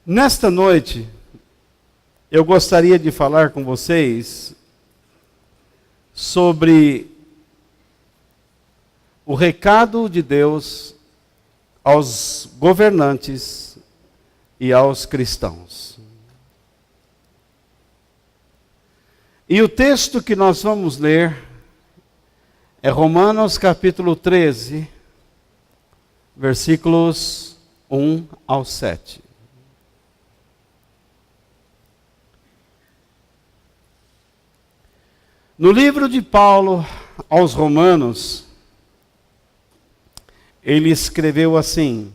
Nesta noite, eu gostaria de falar com vocês sobre o recado de Deus aos governantes e aos cristãos. E o texto que nós vamos ler é Romanos capítulo 13, versículos 1 ao 7. No livro de Paulo aos Romanos, ele escreveu assim: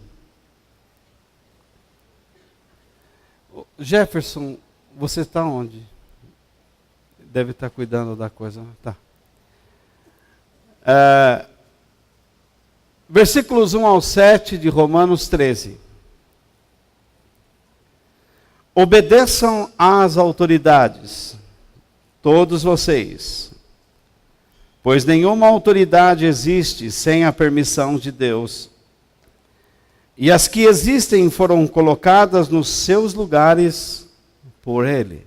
Jefferson, você está onde? Deve estar cuidando da coisa. Tá. Versículos 1 ao 7 de Romanos 13. Obedeçam às autoridades, todos vocês, pois nenhuma autoridade existe sem a permissão de Deus. E as que existem foram colocadas nos seus lugares por Ele.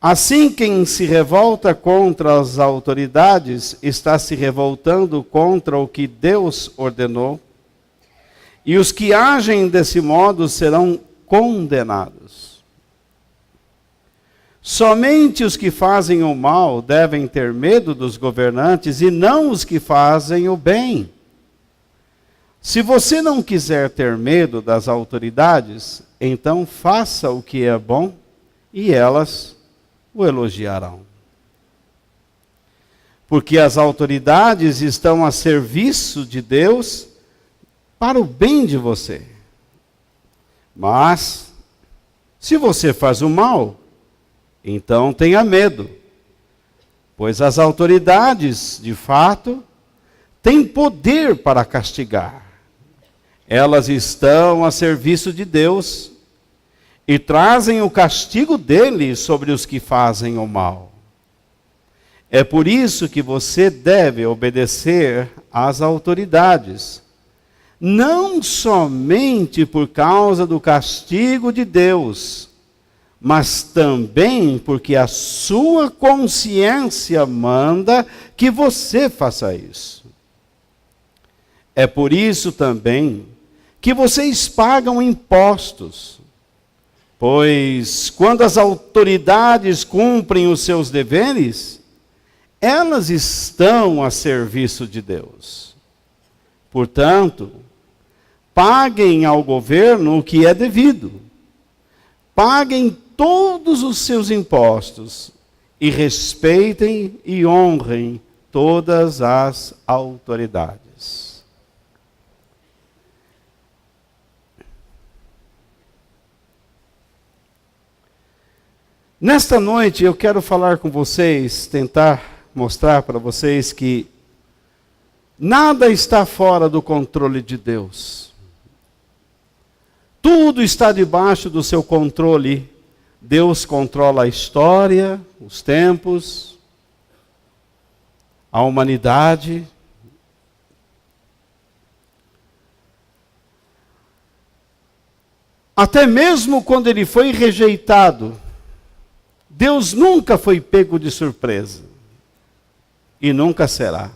Assim, quem se revolta contra as autoridades está se revoltando contra o que Deus ordenou, e os que agem desse modo serão condenados. Somente os que fazem o mal devem ter medo dos governantes e não os que fazem o bem. Se você não quiser ter medo das autoridades, então faça o que é bom e elas o elogiarão. Porque as autoridades estão a serviço de Deus para o bem de você. Mas, se você faz o mal, então tenha medo, pois as autoridades, de fato, têm poder para castigar. Elas estão a serviço de Deus e trazem o castigo dele sobre os que fazem o mal. É por isso que você deve obedecer às autoridades, não somente por causa do castigo de Deus, mas também porque a sua consciência manda que você faça isso. É por isso também que vocês pagam impostos, pois quando as autoridades cumprem os seus deveres, elas estão a serviço de Deus. Portanto, paguem ao governo o que é devido. Paguem todos os seus impostos e respeitem e honrem todas as autoridades. Nesta noite eu quero falar com vocês, tentar mostrar para vocês que nada está fora do controle de Deus. Tudo está debaixo do seu controle. Deus controla a história, os tempos, a humanidade. Até mesmo quando ele foi rejeitado, Deus nunca foi pego de surpresa. E nunca será.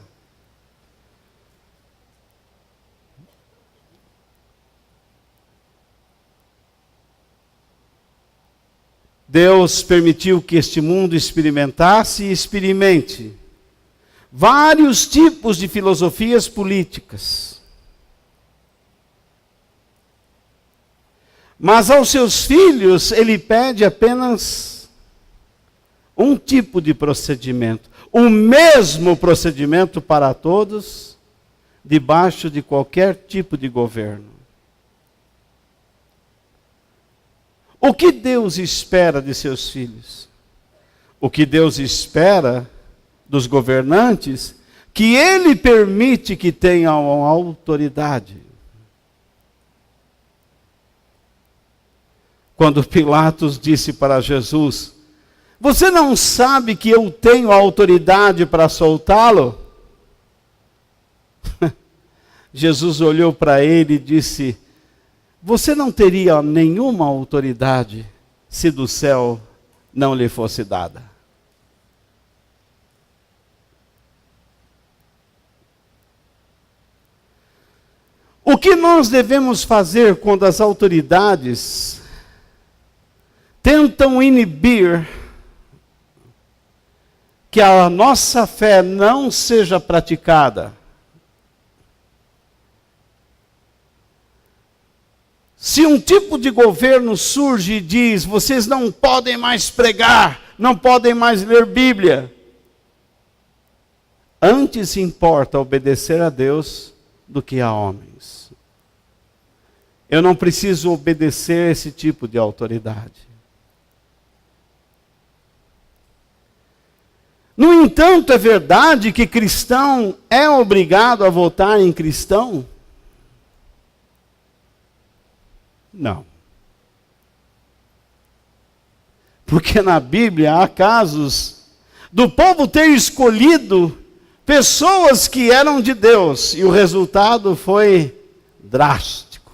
Deus permitiu que este mundo experimentasse e experimente vários tipos de filosofias políticas. Mas aos seus filhos, ele pede apenas um tipo de procedimento. O mesmo procedimento para todos, debaixo de qualquer tipo de governo. O que Deus espera de seus filhos? O que Deus espera dos governantes? Que Ele permite que tenham autoridade. Quando Pilatos disse para Jesus: você não sabe que eu tenho autoridade para soltá-lo? Jesus olhou para ele e disse: você não teria nenhuma autoridade se do céu não lhe fosse dada. O que nós devemos fazer quando as autoridades tentam inibir que a nossa fé não seja praticada? Se um tipo de governo surge e diz, vocês não podem mais pregar, não podem mais ler Bíblia, antes importa obedecer a Deus do que a homens. Eu não preciso obedecer esse tipo de autoridade. No entanto, é verdade que cristão é obrigado a votar em cristão? Não. Porque na Bíblia há casos do povo ter escolhido pessoas que eram de Deus e o resultado foi drástico.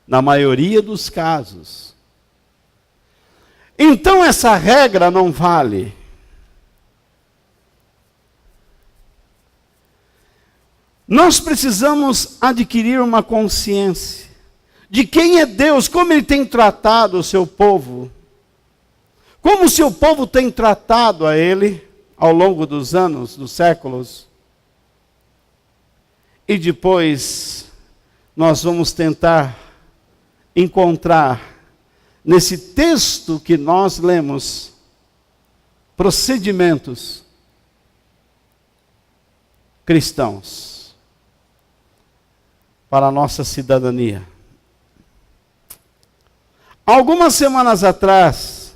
Na maioria dos casos. Então essa regra não vale. Nós precisamos adquirir uma consciência de quem é Deus, como Ele tem tratado o seu povo, como o seu povo tem tratado a Ele ao longo dos anos, dos séculos. E depois nós vamos tentar encontrar nesse texto que nós lemos procedimentos cristãos para a nossa cidadania. Algumas semanas atrás,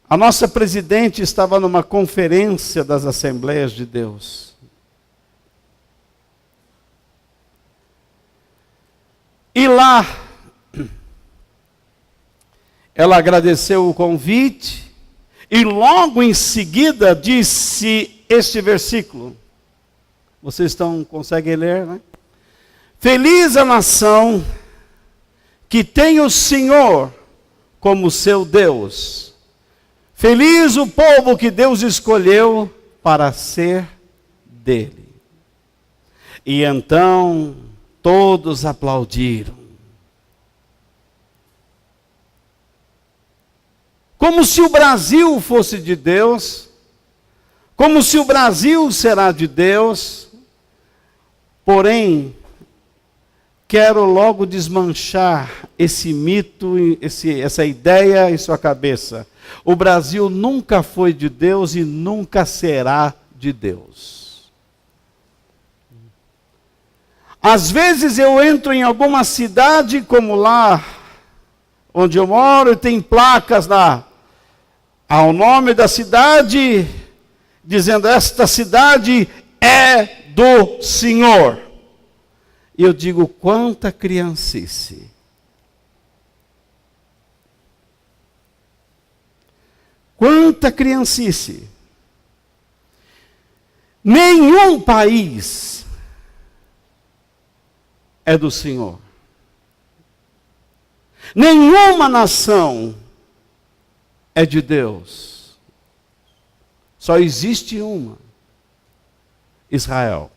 a nossa presidente estava numa conferência das Assembleias de Deus. E lá, ela agradeceu o convite e logo em seguida disse este versículo. Vocês conseguem ler, né? Feliz a nação que tem o Senhor como seu Deus. Feliz o povo que Deus escolheu para ser dele. E então todos aplaudiram. Como se o Brasil fosse de Deus, como se o Brasil será de Deus. Porém, quero logo desmanchar esse mito, essa ideia em sua cabeça. O Brasil nunca foi de Deus e nunca será de Deus. Às vezes eu entro em alguma cidade, como lá onde eu moro, e tem placas lá, ao nome da cidade, dizendo, esta cidade é do Senhor. E eu digo, quanta criancice. Quanta criancice. Nenhum país é do Senhor. Nenhuma nação é de Deus. Só existe uma: Israel.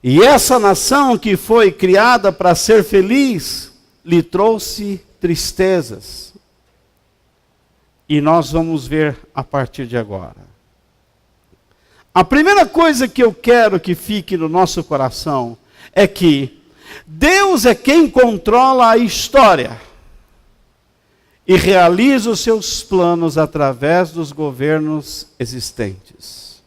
E essa nação que foi criada para ser feliz, lhe trouxe tristezas. E nós vamos ver a partir de agora. A primeira coisa que eu quero que fique no nosso coração é que Deus é quem controla a história e realiza os seus planos através dos governos existentes.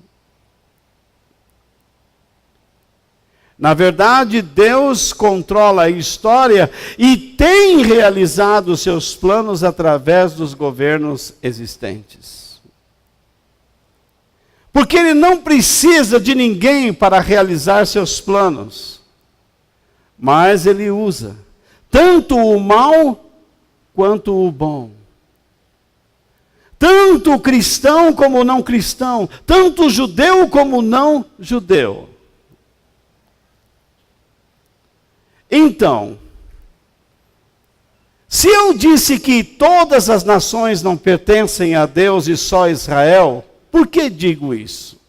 Na verdade, Deus controla a história e tem realizado os seus planos através dos governos existentes. Porque Ele não precisa de ninguém para realizar seus planos. Mas Ele usa tanto o mal quanto o bom. Tanto o cristão como o não cristão, tanto o judeu como o não judeu. Então, se eu disse que todas as nações não pertencem a Deus e só Israel, por que digo isso?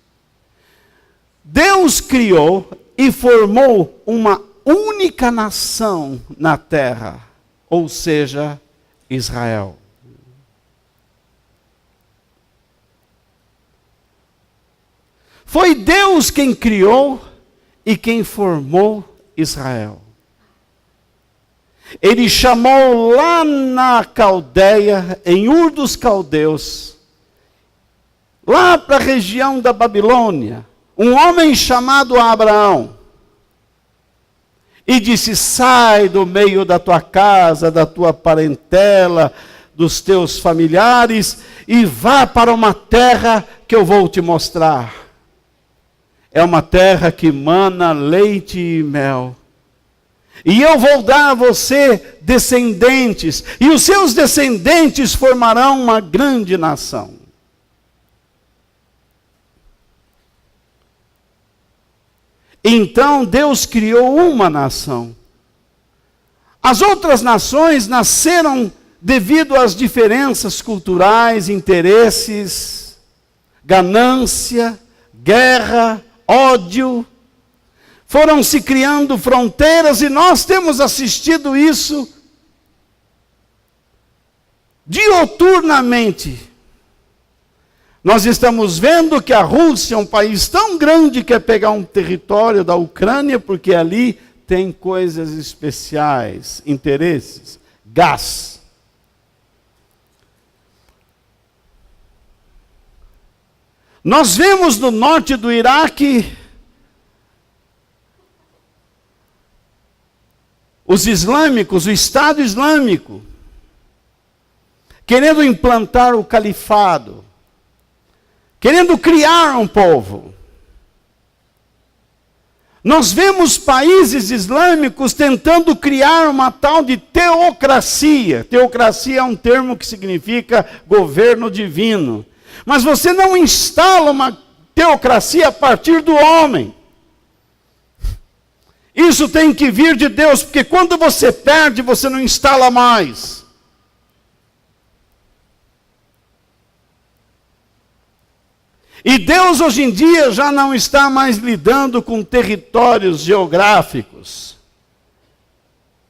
Deus criou e formou uma única nação na terra, ou seja, Israel. Foi Deus quem criou e quem formou Israel. Ele chamou lá na Caldeia, em Ur dos Caldeus, lá para a região da Babilônia, um homem chamado Abraão. E disse: sai do meio da tua casa, da tua parentela, dos teus familiares, e vá para uma terra que eu vou te mostrar. É uma terra que mana leite e mel. E eu vou dar a você descendentes, e os seus descendentes formarão uma grande nação. Então Deus criou uma nação. As outras nações nasceram devido às diferenças culturais, interesses, ganância, guerra, ódio. Foram se criando fronteiras e nós temos assistido isso dioturnamente. Nós estamos vendo que a Rússia é um país tão grande que quer pegar um território da Ucrânia, porque ali tem coisas especiais, interesses, gás. Nós vemos no norte do Iraque os islâmicos, o Estado Islâmico, querendo implantar o califado, querendo criar um povo. Nós vemos países islâmicos tentando criar uma tal de teocracia. Teocracia é um termo que significa governo divino. Mas você não instala uma teocracia a partir do homem. Isso tem que vir de Deus, porque quando você perde, você não instala mais. E Deus hoje em dia já não está mais lidando com territórios geográficos,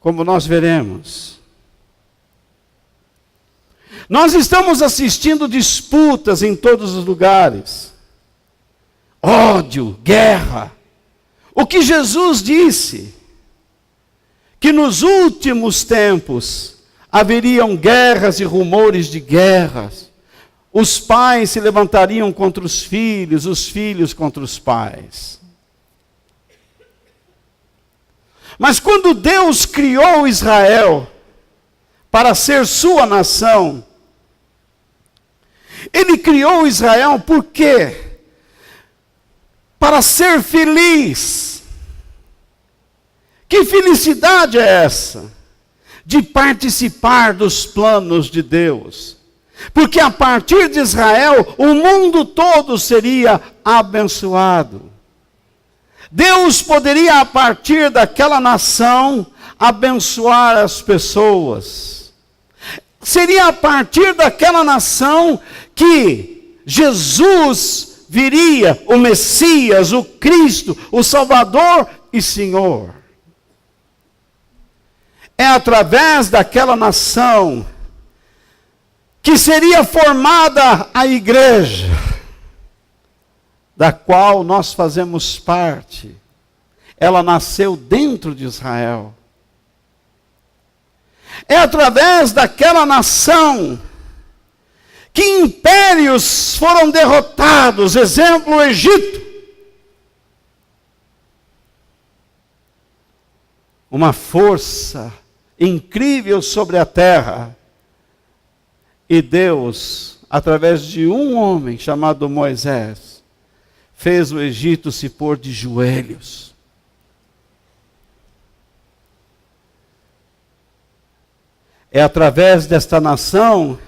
como nós veremos. Nós estamos assistindo disputas em todos os lugares. Ódio, guerra. O que Jesus disse, que nos últimos tempos haveriam guerras e rumores de guerras. Os pais se levantariam contra os filhos contra os pais. Mas quando Deus criou Israel para ser sua nação, Ele criou Israel por quê? Para ser feliz. Que felicidade é essa? De participar dos planos de Deus. Porque a partir de Israel, o mundo todo seria abençoado. Deus poderia, a partir daquela nação, abençoar as pessoas. Seria a partir daquela nação que Jesus viria, o Messias, o Cristo, o Salvador e Senhor. É através daquela nação que seria formada a igreja, da qual nós fazemos parte. Ela nasceu dentro de Israel. É através daquela nação que impérios foram derrotados, exemplo, o Egito. Uma força incrível sobre a terra. E Deus, através de um homem chamado Moisés, fez o Egito se pôr de joelhos. É através desta nação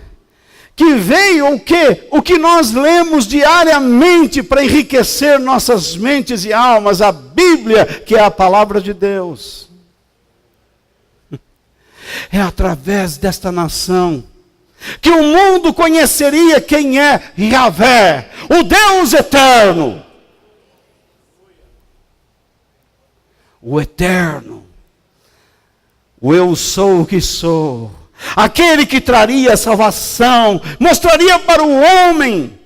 que veio o quê? O que nós lemos diariamente para enriquecer nossas mentes e almas, a Bíblia, que é a palavra de Deus. É através desta nação que o mundo conheceria quem é Yahvé, o Deus eterno. O eterno, o eu sou o que sou, aquele que traria salvação, mostraria para o homem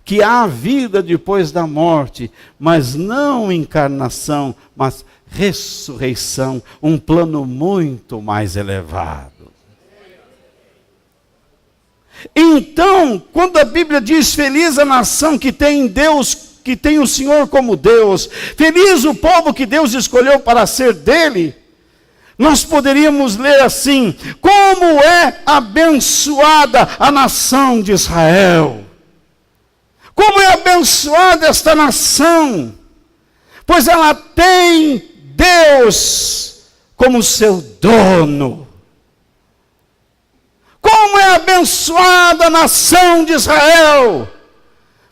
que há vida depois da morte, mas não encarnação, mas ressurreição, um plano muito mais elevado. Então, quando a Bíblia diz feliz a nação que tem Deus, que tem o Senhor como Deus, feliz o povo que Deus escolheu para ser dele, nós poderíamos ler assim: como é abençoada a nação de Israel, como é abençoada esta nação, pois ela tem Deus como seu dono. Como é abençoada a nação de Israel,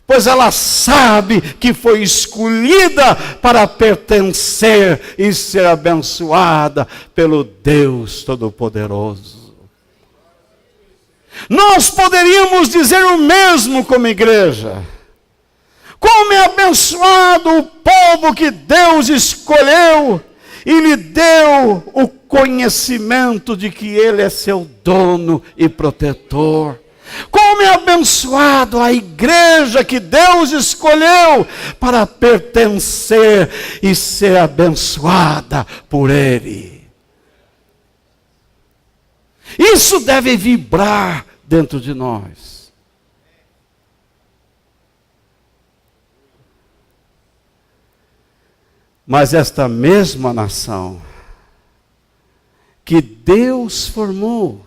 pois ela sabe que foi escolhida para pertencer e ser abençoada pelo Deus Todo-Poderoso. Nós poderíamos dizer o mesmo como igreja. Como é abençoado o povo que Deus escolheu e lhe deu o conhecimento de que Ele é seu dono e protetor. Como é abençoado a igreja que Deus escolheu para pertencer e ser abençoada por Ele. Isso deve vibrar dentro de nós. Mas esta mesma nação que Deus formou,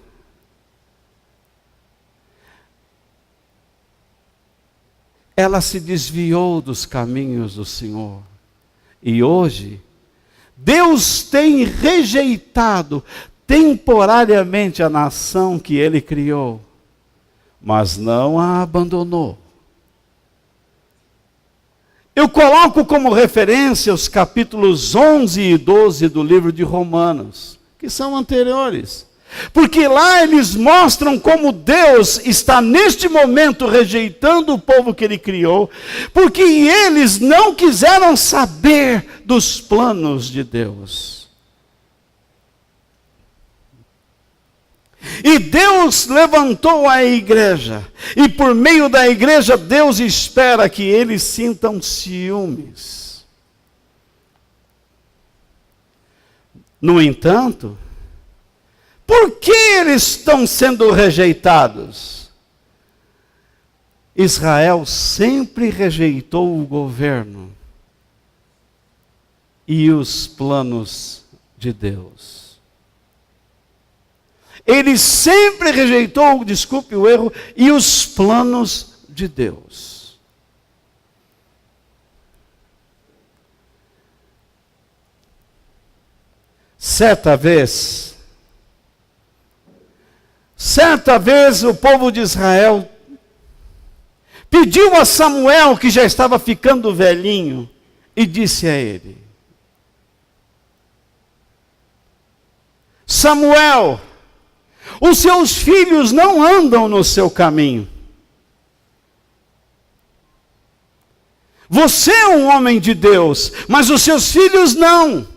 ela se desviou dos caminhos do Senhor. E hoje, Deus tem rejeitado temporariamente a nação que Ele criou, mas não a abandonou. Eu coloco como referência os capítulos 11 e 12 do livro de Romanos, que são anteriores. Porque lá eles mostram como Deus está neste momento rejeitando o povo que Ele criou, porque eles não quiseram saber dos planos de Deus. E Deus levantou a igreja, e por meio da igreja Deus espera que eles sintam ciúmes. No entanto, por que eles estão sendo rejeitados? Israel sempre rejeitou o governo e os planos de Deus. Ele sempre rejeitou, desculpe o erro, e os planos de Deus. Certa vez o povo de Israel pediu a Samuel, que já estava ficando velhinho, e disse a ele: Samuel, os seus filhos não andam no seu caminho. Você é um homem de Deus, mas os seus filhos não.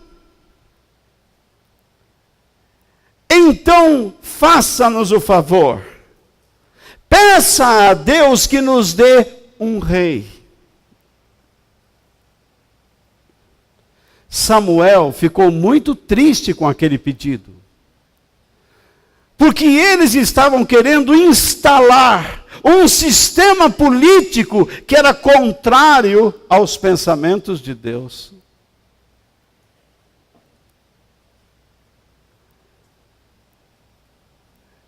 Então, faça-nos o favor. Peça a Deus que nos dê um rei. Samuel ficou muito triste com aquele pedido. Porque eles estavam querendo instalar um sistema político que era contrário aos pensamentos de Deus.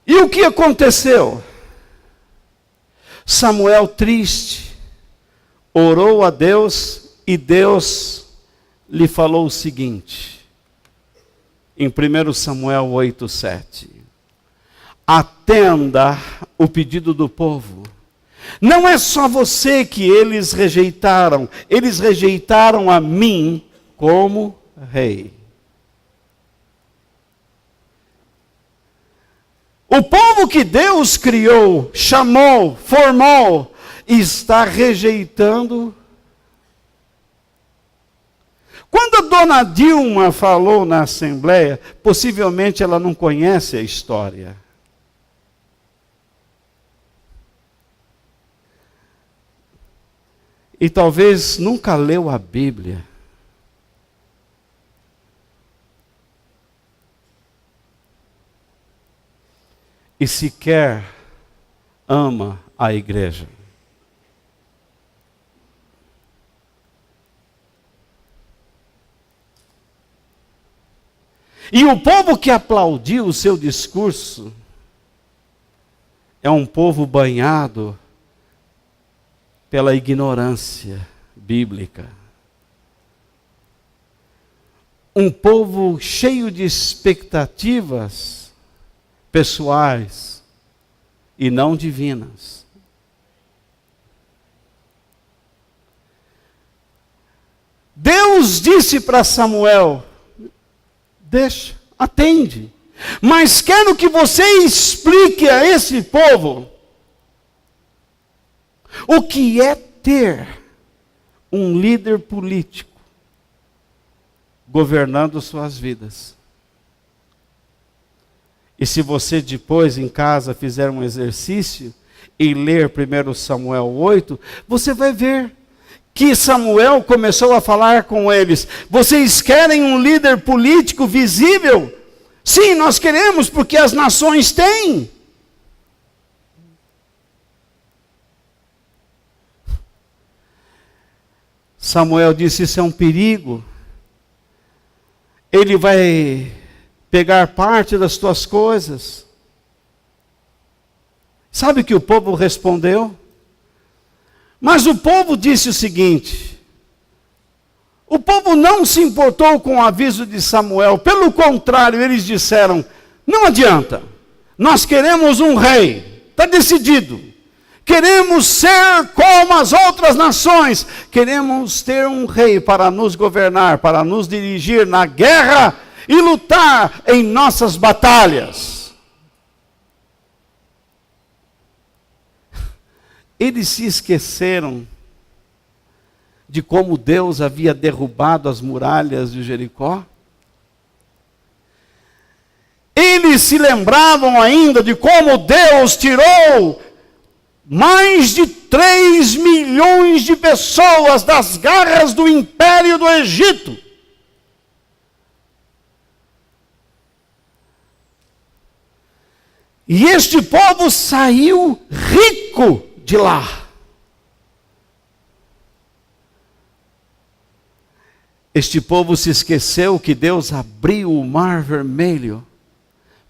E o que aconteceu? Samuel, triste, orou a Deus e Deus lhe falou o seguinte, em 1 Samuel 8:7. atenda o pedido do povo. Não é só você que eles rejeitaram a mim como rei. O povo que Deus criou, chamou, formou, está rejeitando. Quando a dona Dilma falou na Assembleia, possivelmente ela não conhece a história. E talvez nunca leu a Bíblia. E sequer ama a igreja. E o povo que aplaudiu o seu discurso é um povo banhado pela ignorância bíblica. Um povo cheio de expectativas pessoais e não divinas. Deus disse para Samuel: deixa, atende, mas quero que você explique a esse povo o que é ter um líder político governando suas vidas. E se você depois em casa fizer um exercício e ler 1 Samuel 8, você vai ver que Samuel começou a falar com eles: vocês querem um líder político visível? Sim, nós queremos, porque as nações têm. Samuel disse: isso é um perigo. Ele vai pegar parte das tuas coisas. Sabe o que o povo respondeu? Mas o povo disse o seguinte: o povo não se importou com o aviso de Samuel. Pelo contrário, eles disseram: não adianta, nós queremos um rei, está decidido. Queremos ser como as outras nações. Queremos ter um rei para nos governar, para nos dirigir na guerra e lutar em nossas batalhas. Eles se esqueceram de como Deus havia derrubado as muralhas de Jericó. Eles se lembravam ainda de como Deus tirou mais de 3 milhões de pessoas das garras do império do Egito. E este povo saiu rico de lá. Este povo se esqueceu que Deus abriu o Mar Vermelho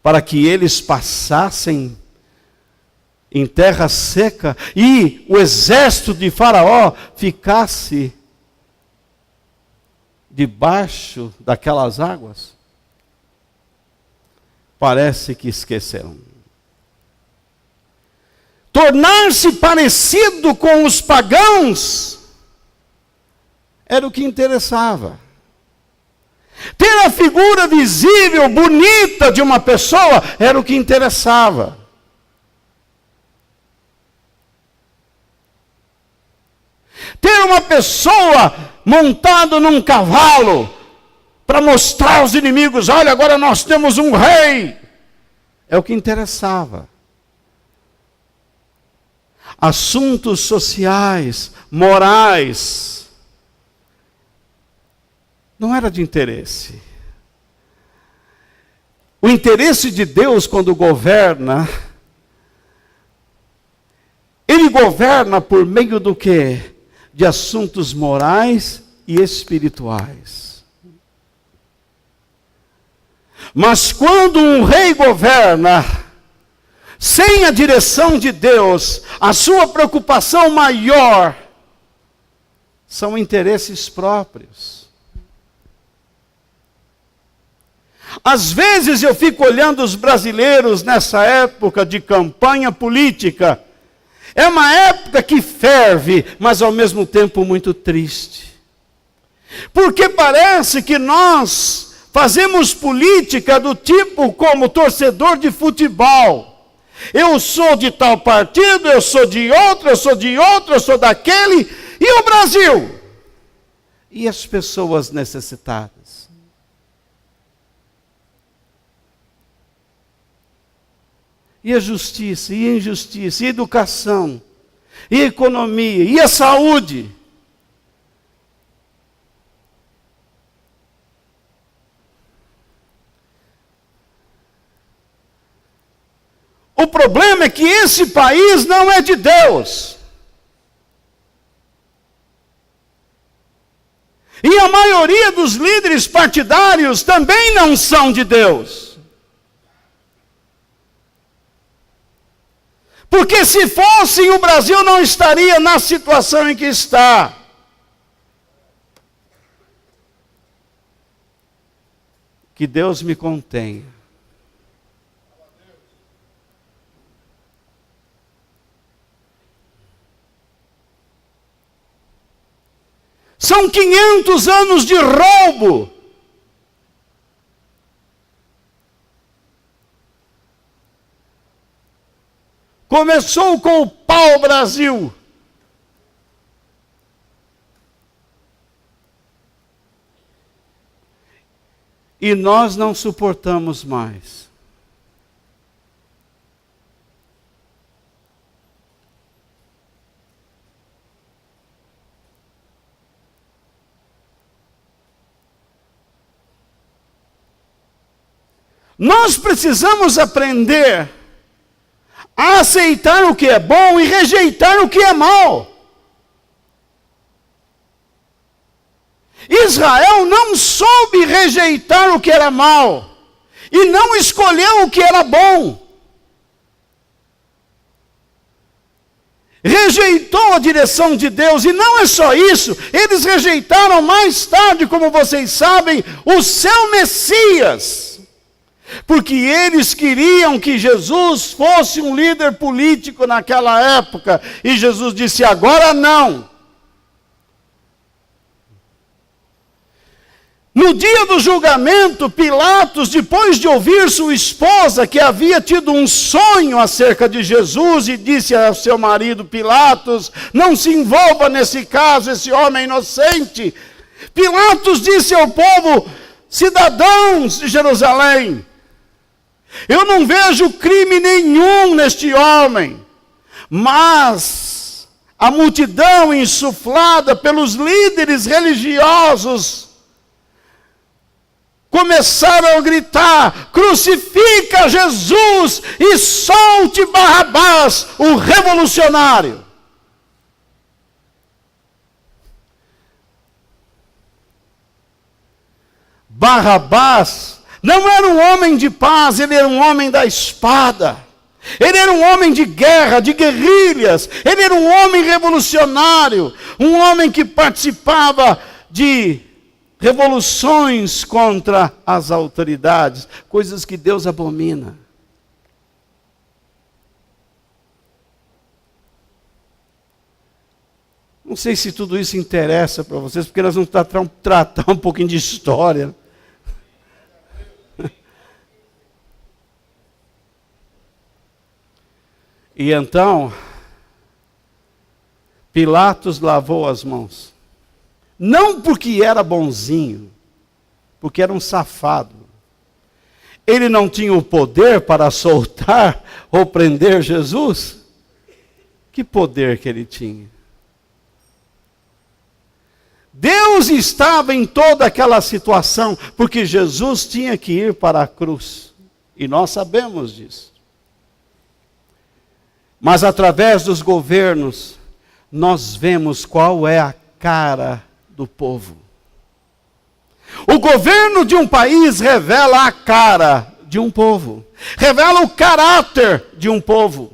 para que eles passassem em terra seca e o exército de Faraó ficasse debaixo daquelas águas. Parece que esqueceram. Tornar-se parecido com os pagãos era o que interessava. Ter a figura visível, bonita de uma pessoa era o que interessava. Ter uma pessoa montada num cavalo para mostrar aos inimigos: olha, agora nós temos um rei, é o que interessava. Assuntos sociais, morais, não era de interesse. O interesse de Deus, quando governa, Ele governa por meio do quê? De assuntos morais e espirituais. Mas quando um rei governa sem a direção de Deus, a sua preocupação maior são interesses próprios. Às vezes eu fico olhando os brasileiros nessa época de campanha política. É uma época que ferve, mas ao mesmo tempo muito triste. Porque parece que nós fazemos política do tipo como torcedor de futebol. Eu sou de tal partido, eu sou de outro, eu sou de outro, eu sou daquele. E o Brasil? E as pessoas necessitadas? E a justiça, e a injustiça, e a educação, e a economia, e a saúde? O problema é que esse país não é de Deus. E a maioria dos líderes partidários também não são de Deus. Porque se fossem, o Brasil não estaria na situação em que está. Que Deus me contenha. São 500 anos de roubo. Começou com o pau-brasil. E nós não suportamos mais. Nós precisamos aprender a aceitar o que é bom e rejeitar o que é mal. Israel não soube rejeitar o que era mal e não escolheu o que era bom. Rejeitou a direção de Deus, e não é só isso, eles rejeitaram mais tarde, como vocês sabem, o seu Messias. Porque eles queriam que Jesus fosse um líder político naquela época. E Jesus disse, agora não. No dia do julgamento, Pilatos, depois de ouvir sua esposa, que havia tido um sonho acerca de Jesus, e disse ao seu marido Pilatos, não se envolva nesse caso, esse homem inocente. Pilatos disse ao povo, cidadãos de Jerusalém, eu não vejo crime nenhum neste homem, mas a multidão insuflada pelos líderes religiosos começaram a gritar, crucifica Jesus e solte Barrabás, o revolucionário. Barrabás não era um homem de paz, ele era um homem da espada. Ele era um homem de guerra, de guerrilhas. Ele era um homem revolucionário. Um homem que participava de revoluções contra as autoridades. Coisas que Deus abomina. Não sei se tudo isso interessa para vocês, porque nós vamos tratar um pouquinho de história. E então, Pilatos lavou as mãos. Não porque era bonzinho, porque era um safado. Ele não tinha o poder para soltar ou prender Jesus. Que poder que ele tinha? Deus estava em toda aquela situação, porque Jesus tinha que ir para a cruz. E nós sabemos disso. Mas através dos governos, nós vemos qual é a cara do povo. O governo de um país revela a cara de um povo. Revela o caráter de um povo.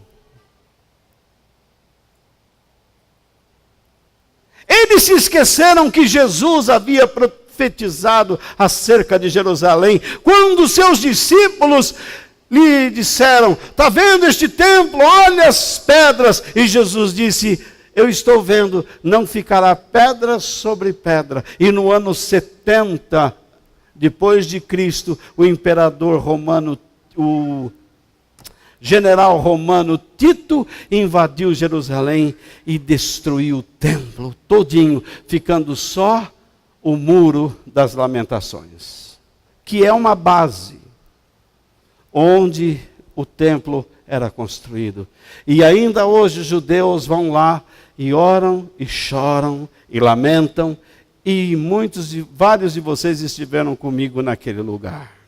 Eles se esqueceram que Jesus havia profetizado acerca de Jerusalém. Quando seus discípulos lhe disseram: está vendo este templo? Olha as pedras. E Jesus disse: eu estou vendo, não ficará pedra sobre pedra. E no ano 70, depois de Cristo, o imperador romano, o general romano Tito, invadiu Jerusalém e destruiu o templo todinho, ficando só o muro das lamentações, que é uma base onde o templo era construído. E ainda hoje os judeus vão lá e oram e choram e lamentam, e vários de vocês estiveram comigo naquele lugar.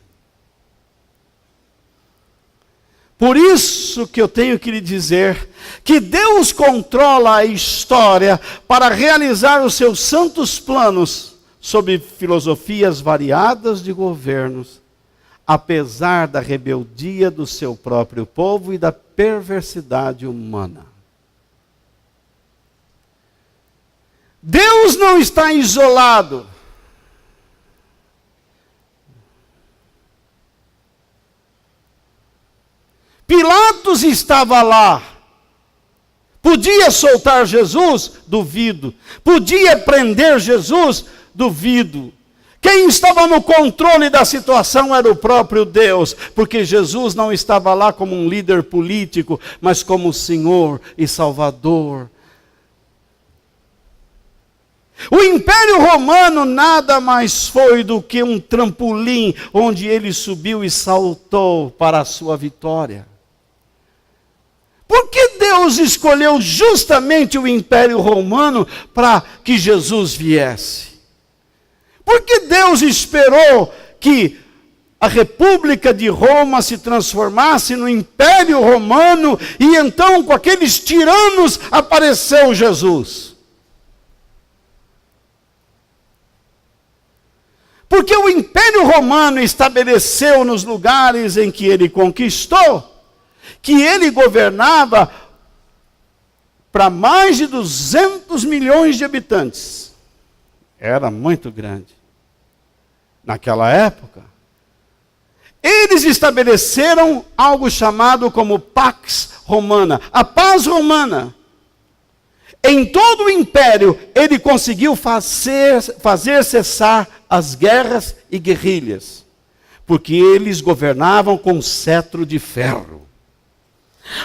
Por isso que eu tenho que lhe dizer que Deus controla a história para realizar os seus santos planos sob filosofias variadas de governos, apesar da rebeldia do seu próprio povo e da perversidade humana. Deus não está isolado. Pilatos estava lá. Podia soltar Jesus? Duvido. Podia prender Jesus? Duvido. Quem estava no controle da situação era o próprio Deus, porque Jesus não estava lá como um líder político, mas como Senhor e Salvador. O Império Romano nada mais foi do que um trampolim onde ele subiu e saltou para a sua vitória. Por que Deus escolheu justamente o Império Romano para que Jesus viesse? Por que Deus esperou que a República de Roma se transformasse no Império Romano e então com aqueles tiranos apareceu Jesus? Porque o Império Romano estabeleceu nos lugares em que ele conquistou, que ele governava para mais de 200 milhões de habitantes. Era muito grande. Naquela época, eles estabeleceram algo chamado como Pax Romana, a paz romana. Em todo o império, ele conseguiu fazer cessar as guerras e guerrilhas, porque eles governavam com cetro de ferro.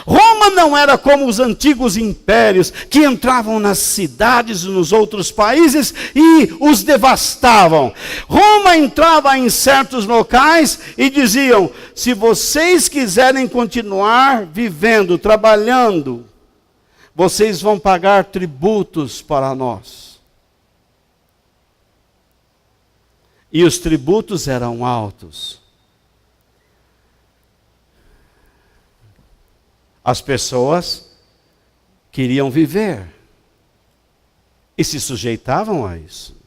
Roma não era como os antigos impérios, que entravam nas cidades e nos outros países e os devastavam. Roma entrava em certos locais e diziam: se vocês quiserem continuar vivendo, trabalhando, vocês vão pagar tributos para nós. E os tributos eram altos. As pessoas queriam viver e se sujeitavam a isso.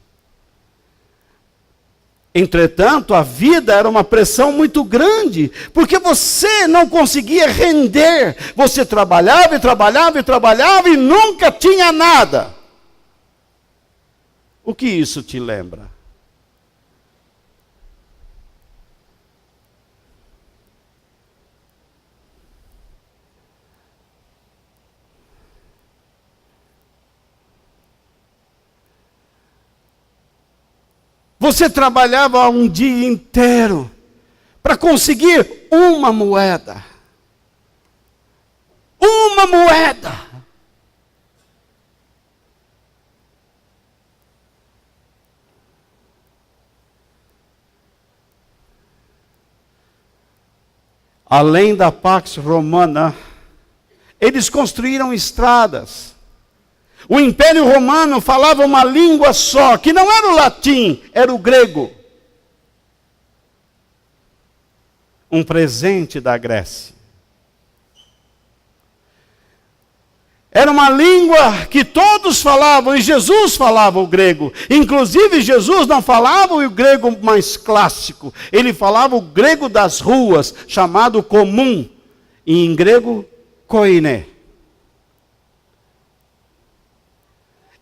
Entretanto, a vida era uma pressão muito grande, porque você não conseguia render. Você trabalhava e trabalhava e trabalhava e nunca tinha nada. O que isso te lembra? Você trabalhava um dia inteiro para conseguir uma moeda. Uma moeda. Além da Pax Romana, eles construíram estradas. O Império Romano falava uma língua só, que não era o latim, era o grego. Um presente da Grécia. Era uma língua que todos falavam, e Jesus falava o grego. Inclusive, Jesus não falava o grego mais clássico, ele falava o grego das ruas, chamado comum, e em grego, koiné.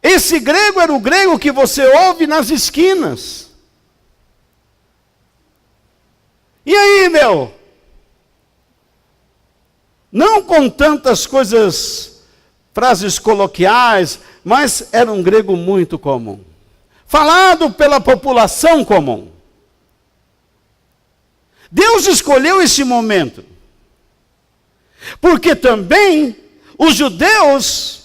Esse grego era o grego que você ouve nas esquinas. incrível. Não com tantas coisas, frases coloquiais, mas era um grego muito comum. Falado pela população comum. Deus escolheu esse momento. Porque também os judeus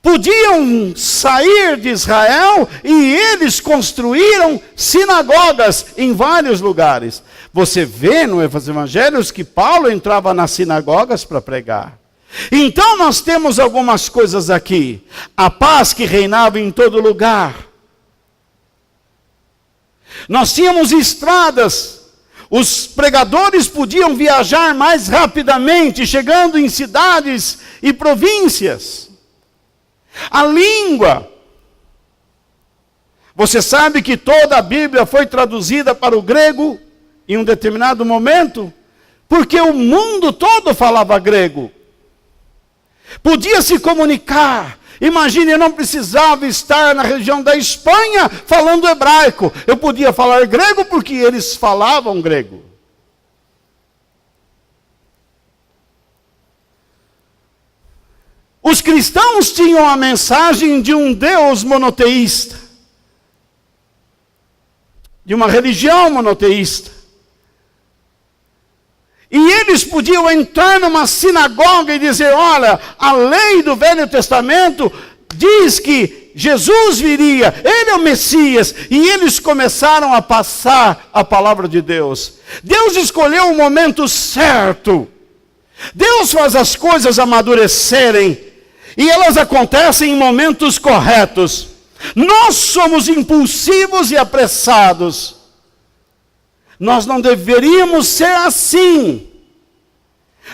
podiam sair de Israel e eles construíram sinagogas em vários lugares. Você vê nos evangelhos que Paulo entrava nas sinagogas para pregar. Então nós temos algumas coisas aqui. A paz que reinava em todo lugar. Nós tínhamos estradas. Os pregadores podiam viajar mais rapidamente, chegando em cidades e províncias. A língua. Você sabe que toda a Bíblia foi traduzida para o grego em um determinado momento? Porque o mundo todo falava grego. Podia se comunicar. Imagine, eu não precisava estar na região da Espanha falando hebraico. Eu podia falar grego porque eles falavam grego. Os cristãos tinham a mensagem de um Deus monoteísta. De uma religião monoteísta. E eles podiam entrar numa sinagoga e dizer, olha, a lei do Velho Testamento diz que Jesus viria, Ele é o Messias. E eles começaram a passar a palavra de Deus. Deus escolheu o momento certo. Deus faz as coisas amadurecerem. E elas acontecem em momentos corretos. Nós somos impulsivos e apressados. Nós não deveríamos ser assim.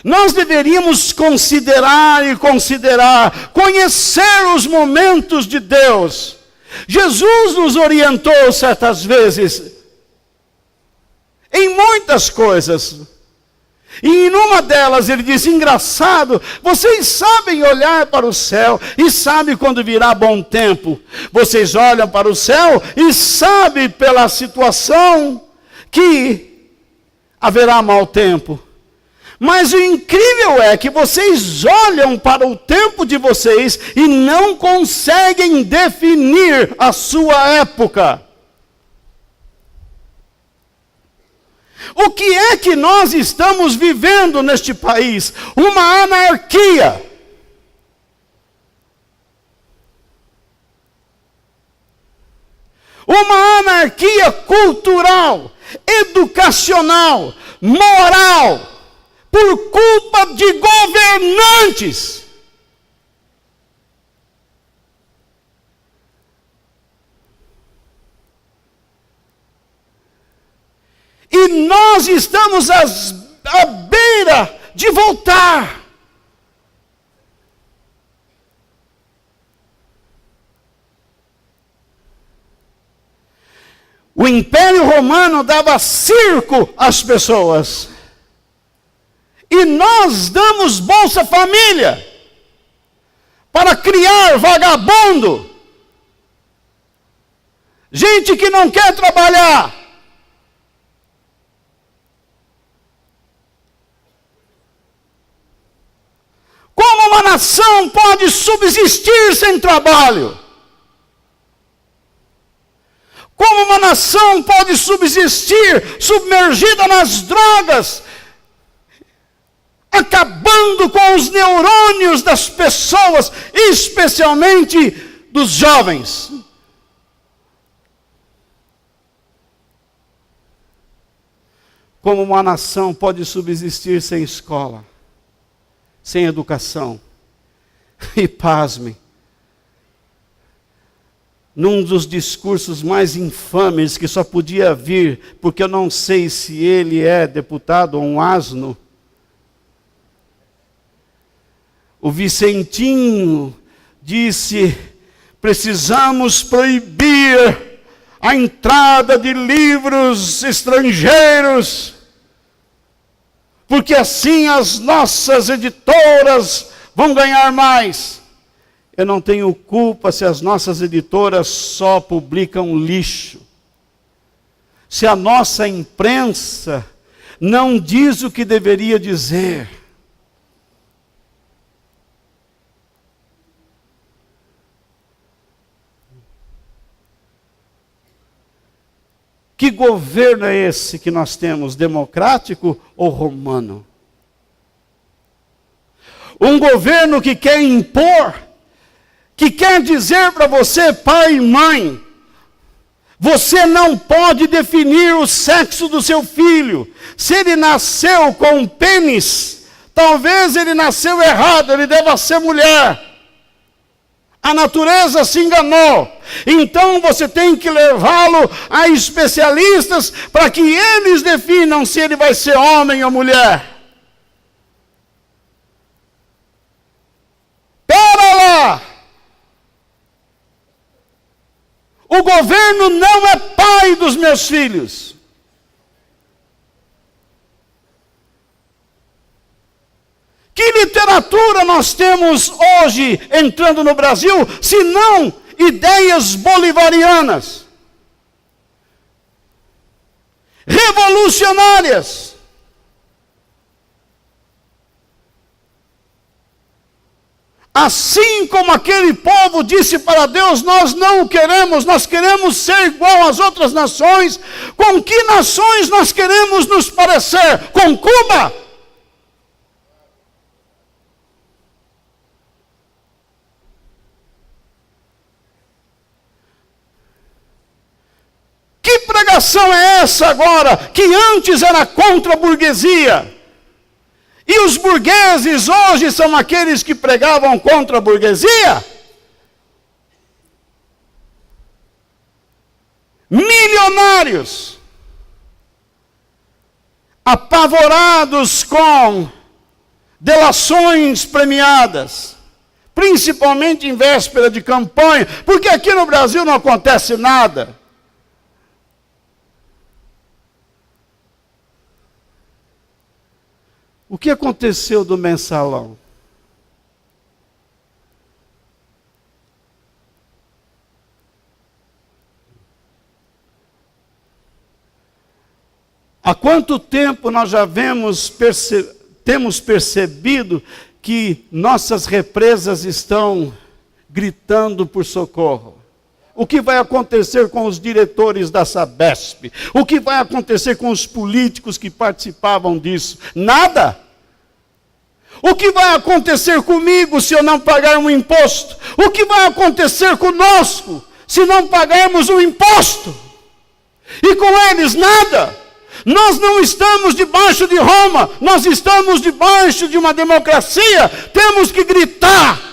Nós deveríamos considerar, conhecer os momentos de Deus. Jesus nos orientou certas vezes, em muitas coisas. E em uma delas ele disse, engraçado, vocês sabem olhar para o céu e sabem quando virá bom tempo. Vocês olham para o céu e sabem pela situação que haverá mau tempo. Mas o incrível é que vocês olham para o tempo de vocês e não conseguem definir a sua época. O que é que nós estamos vivendo neste país? Uma anarquia. Uma anarquia cultural, educacional, moral, por culpa de governantes. E nós estamos à beira de voltar. O Império Romano dava circo às pessoas. E nós damos Bolsa Família para criar vagabundo. Gente que não quer trabalhar. Como uma nação pode subsistir sem trabalho? Como uma nação pode subsistir submergida nas drogas, acabando com os neurônios das pessoas, especialmente dos jovens? Como uma nação pode subsistir sem escola, sem educação? E pasmem, num dos discursos mais infames que só podia vir, porque eu não sei se ele é deputado ou um asno, o Vicentinho disse, precisamos proibir a entrada de livros estrangeiros, porque assim as nossas editoras vão ganhar mais. Eu não tenho culpa se as nossas editoras só publicam lixo. se a nossa imprensa não diz o que deveria dizer. Que governo é esse que nós temos, democrático ou romano? Um governo que quer impor, que quer dizer para você, pai e mãe, você não pode definir o sexo do seu filho. Se ele nasceu com um pênis, talvez ele nasceu errado, ele deva ser mulher. A natureza se enganou. Então você tem que levá-lo a especialistas para que eles definam se ele vai ser homem ou mulher. Pera lá! O governo não é pai dos meus filhos. Que literatura nós temos hoje entrando no Brasil, se não ideias bolivarianas, revolucionárias? Assim como aquele povo disse para Deus, nós não o queremos, nós queremos ser igual às outras nações. Com que nações nós queremos nos parecer? Com Cuba? Que pregação é essa agora, que antes era contra a burguesia? E os burgueses hoje são aqueles que pregavam contra a burguesia? Milionários, apavorados com delações premiadas, principalmente em véspera de campanha, porque aqui no Brasil não acontece nada. O que aconteceu do mensalão? Há quanto tempo nós já temos percebido que nossas represas estão gritando por socorro? O que vai acontecer com os diretores da Sabesp? O que vai acontecer com os políticos que participavam disso? Nada. O que vai acontecer comigo se eu não pagar um imposto? O que vai acontecer conosco se não pagarmos um imposto? E com eles nada. Nós não estamos debaixo de Roma, nós estamos debaixo de uma democracia. Temos que gritar.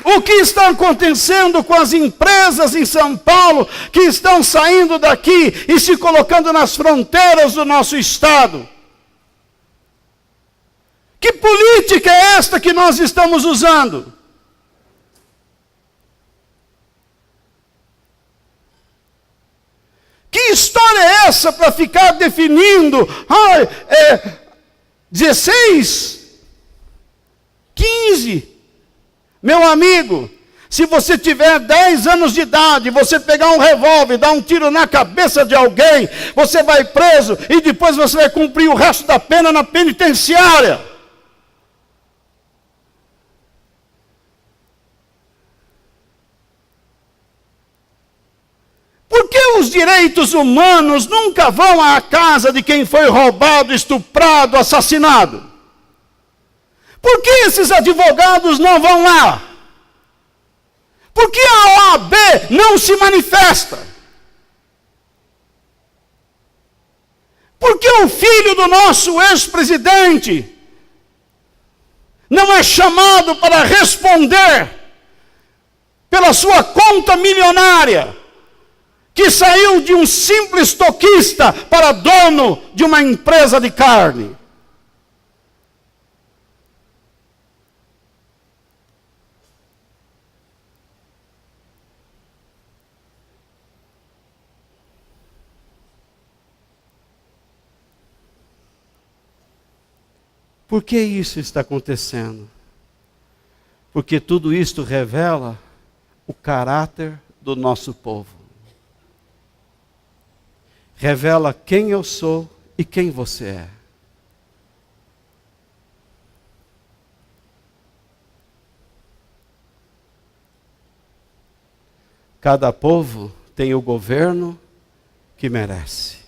O que está acontecendo com as empresas em São Paulo que estão saindo daqui e se colocando nas fronteiras do nosso estado? Que política é esta que nós estamos usando? Que história é essa para ficar definindo 16, 15? Meu amigo, se você tiver 10 anos de idade, você pegar um revólver, dar um tiro na cabeça de alguém, você vai preso e depois você vai cumprir o resto da pena na penitenciária. Por que os direitos humanos nunca vão à casa de quem foi roubado, estuprado, assassinado? Por que esses advogados não vão lá? Por que a OAB não se manifesta? Por que o filho do nosso ex-presidente não é chamado para responder pela sua conta milionária, que saiu de um simples toquista para dono de uma empresa de carne? Por que isso está acontecendo? Porque tudo isto revela o caráter do nosso povo. Revela quem eu sou e quem você é. Cada povo tem o governo que merece.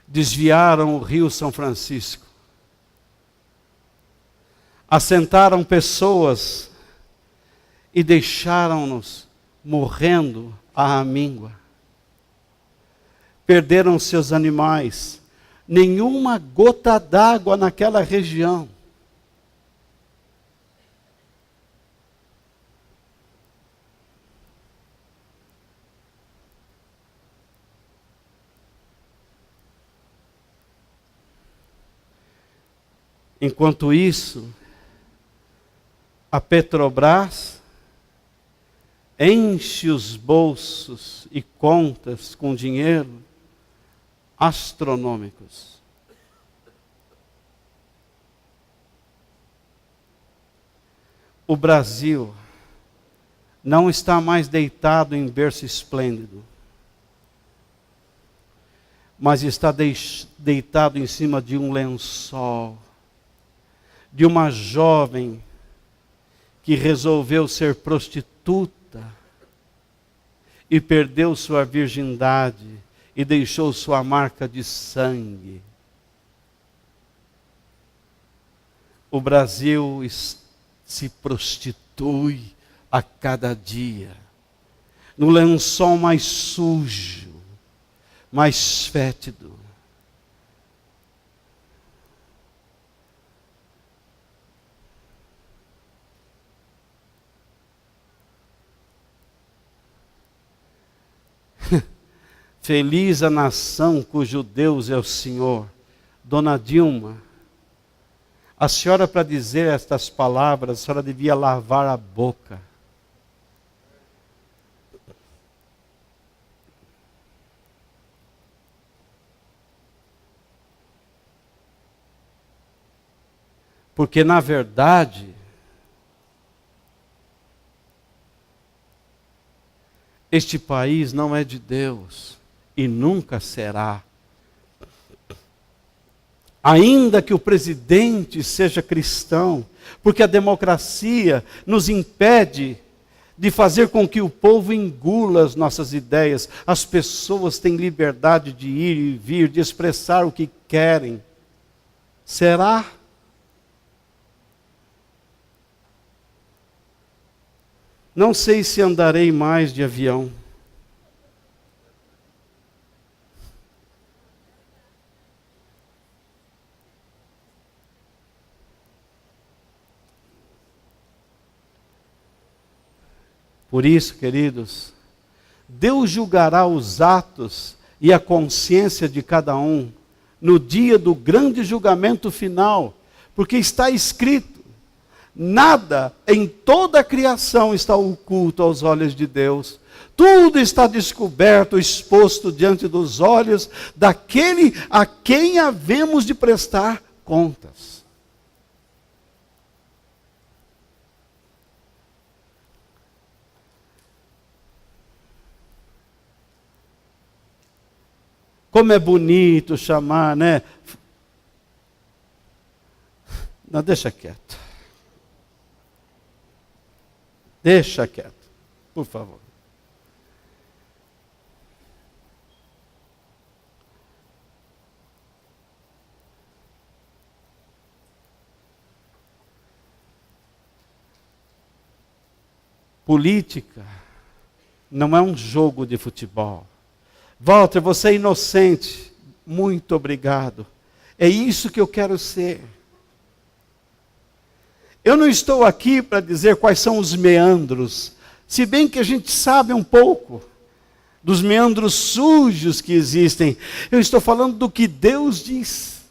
Desviaram o Rio São Francisco. Assentaram pessoas e deixaram-nos morrendo à míngua. Perderam seus animais. Nenhuma gota d'água naquela região. Enquanto isso, a Petrobras enche os bolsos e contas com dinheiro astronômicos. O Brasil não está mais deitado em berço esplêndido, mas está deitado em cima de um lençol, de uma jovem que resolveu ser prostituta e perdeu sua virgindade e deixou sua marca de sangue. O Brasil se prostitui a cada dia, no lençol mais sujo, mais fétido. Feliz a nação cujo Deus é o Senhor. Dona Dilma, a senhora, para dizer estas palavras, a senhora devia lavar a boca. Porque, na verdade, este país não é de Deus e nunca será. Ainda que o presidente seja cristão, porque a democracia nos impede de fazer com que o povo engula as nossas ideias. As pessoas têm liberdade de ir e vir, de expressar o que querem. Será? Não sei se andarei mais de avião. Por isso, queridos, Deus julgará os atos e a consciência de cada um no dia do grande julgamento final, porque está escrito: nada em toda a criação está oculto aos olhos de Deus. Tudo está descoberto, exposto diante dos olhos daquele a quem havemos de prestar contas. Como é bonito chamar, né? Não, deixa quieto. Deixa quieto, por favor. Política não é um jogo de futebol. Walter, você é inocente. Muito obrigado. É isso que eu quero ser. Eu não estou aqui para dizer quais são os meandros, se bem que a gente sabe um pouco dos meandros sujos que existem. Eu estou falando do que Deus diz.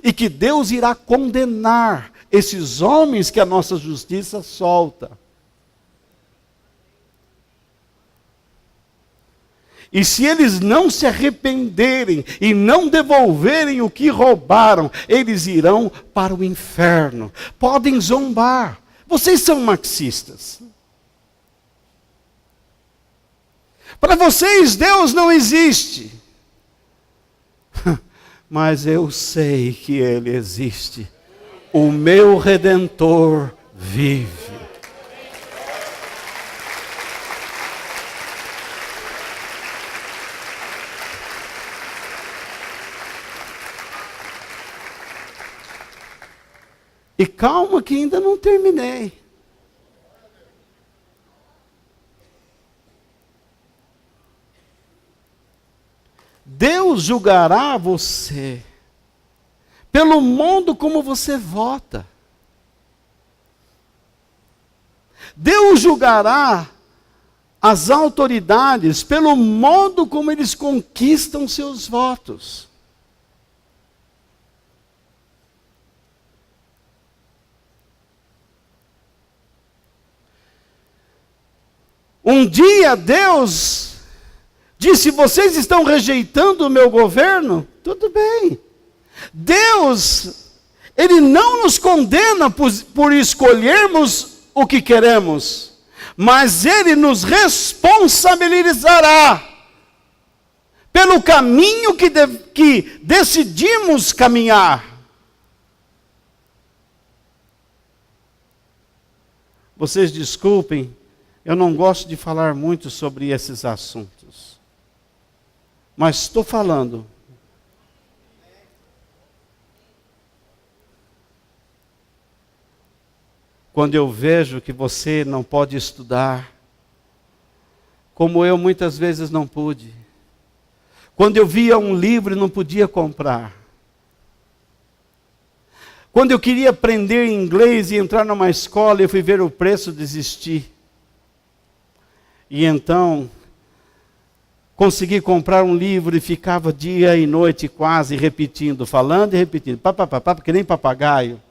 E que Deus irá condenar esses homens que a nossa justiça solta. E se eles não se arrependerem e não devolverem o que roubaram, eles irão para o inferno. Podem zombar. Vocês são marxistas. Para vocês, Deus não existe. Mas eu sei que Ele existe. O meu Redentor vive. E calma que ainda não terminei. Deus julgará você pelo modo como você vota. Deus julgará as autoridades pelo modo como eles conquistam seus votos. Um dia Deus disse: vocês estão rejeitando o meu governo? Tudo bem. Deus, Ele não nos condena por escolhermos o que queremos, mas Ele nos responsabilizará pelo caminho que decidimos caminhar. Vocês desculpem, eu não gosto de falar muito sobre esses assuntos. Mas estou falando. Quando eu vejo que você não pode estudar, como eu muitas vezes não pude. Quando eu via um livro e não podia comprar. Quando eu queria aprender inglês e entrar numa escola, eu fui ver o preço, desisti. E então, consegui comprar um livro e ficava dia e noite quase repetindo, falando e repetindo. Papapá, que nem papagaio.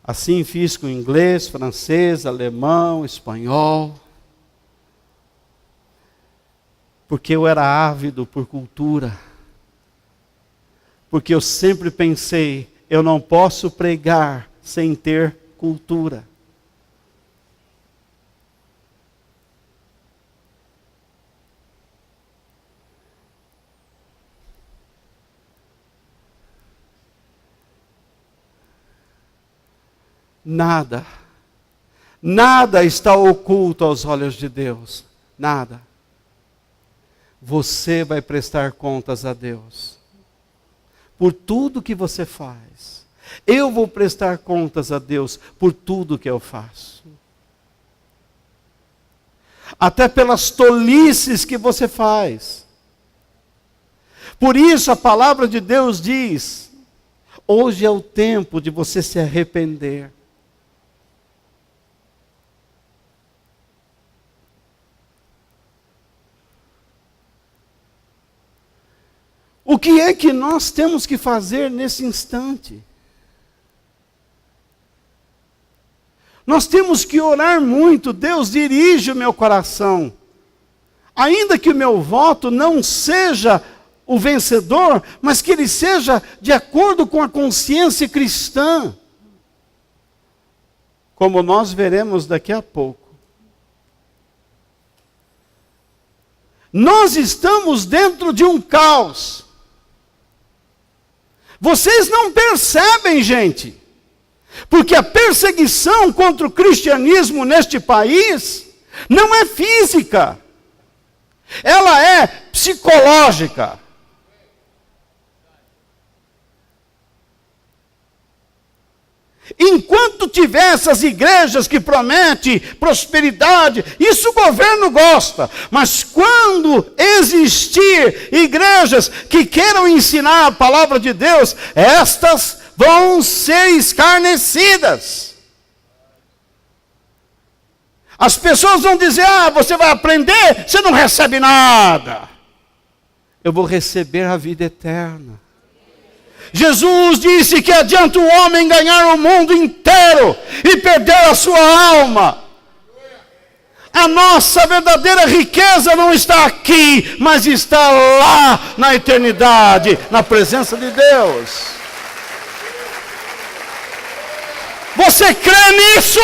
Assim fiz com inglês, francês, alemão, espanhol. Porque eu era ávido por cultura. Porque eu sempre pensei, eu não posso pregar sem ter cultura. Nada está oculto aos olhos de Deus. Nada. Você vai prestar contas a Deus por tudo que você faz. Eu vou prestar contas a Deus por tudo que eu faço. Até pelas tolices que você faz. Por isso a palavra de Deus diz: hoje é o tempo de você se arrepender. O que é que nós temos que fazer nesse instante? Nós temos que orar muito. Deus, dirige o meu coração. Ainda que o meu voto não seja o vencedor, mas que ele seja de acordo com a consciência cristã. Como nós veremos daqui a pouco. Nós estamos dentro de um caos. Vocês não percebem, gente, porque a perseguição contra o cristianismo neste país não é física, ela é psicológica. Enquanto tiver essas igrejas que prometem prosperidade, isso o governo gosta. Mas quando existir igrejas que queiram ensinar a palavra de Deus, estas vão ser escarnecidas. As pessoas vão dizer: você vai aprender, você não recebe nada. Eu vou receber a vida eterna. Jesus disse que adianta o homem ganhar o mundo inteiro e perder a sua alma. A nossa verdadeira riqueza não está aqui, mas está lá na eternidade, na presença de Deus. Você crê nisso?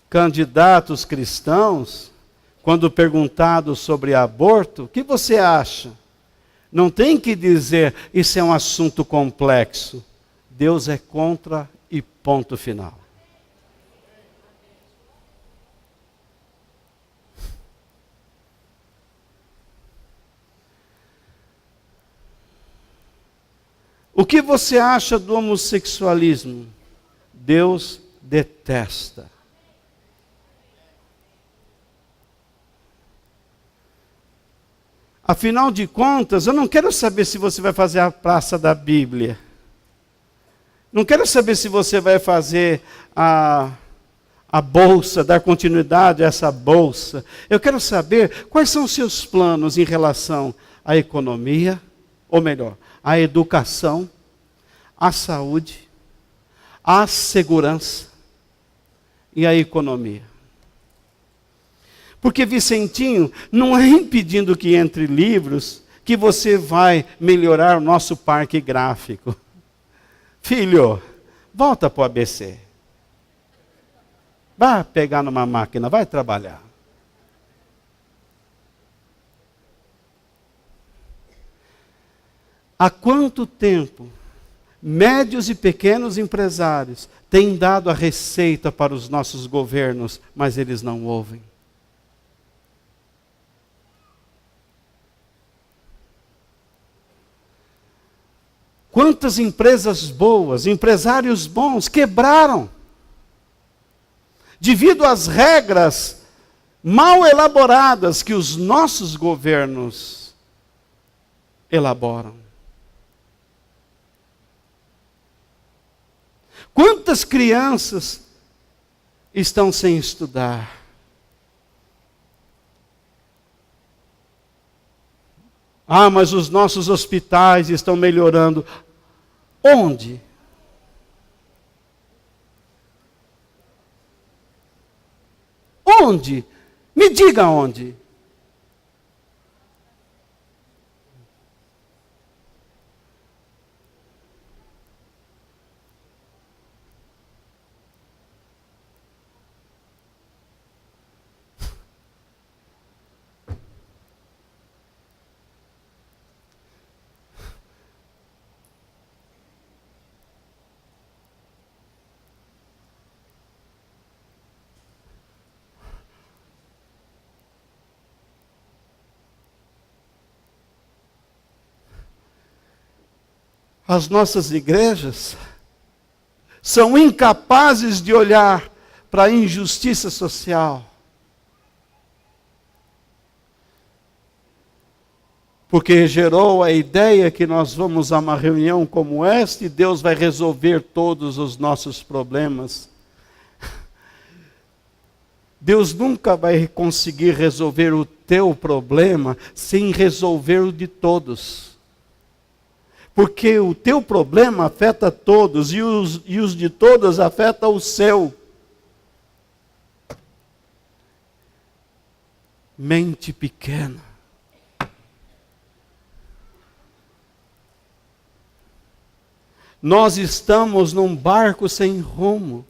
Candidatos cristãos, quando perguntados sobre aborto, o que você acha? Não tem que dizer, isso é um assunto complexo. Deus é contra e ponto final. O que você acha do homossexualismo? Deus detesta. Afinal de contas, eu não quero saber se você vai fazer a praça da Bíblia. Não quero saber se você vai fazer a bolsa, dar continuidade a essa bolsa. Eu quero saber quais são os seus planos em relação à economia, ou melhor, à educação, à saúde, à segurança e à economia. Porque, Vicentinho, não é impedindo que entre livros que você vai melhorar o nosso parque gráfico. Filho, volta para o ABC. Vai pegar numa máquina, vai trabalhar. Há quanto tempo médios e pequenos empresários têm dado a receita para os nossos governos, mas eles não ouvem? Quantas empresas boas, empresários bons quebraram devido às regras mal elaboradas que os nossos governos elaboram. Quantas crianças estão sem estudar? Ah, mas os nossos hospitais estão melhorando. Onde? Onde? Me diga onde. As nossas igrejas são incapazes de olhar para a injustiça social. Porque gerou a ideia que nós vamos a uma reunião como esta e Deus vai resolver todos os nossos problemas. Deus nunca vai conseguir resolver o teu problema sem resolver o de todos. Porque o teu problema afeta todos e os de todos afeta o seu. Mente pequena. Nós estamos num barco sem rumo.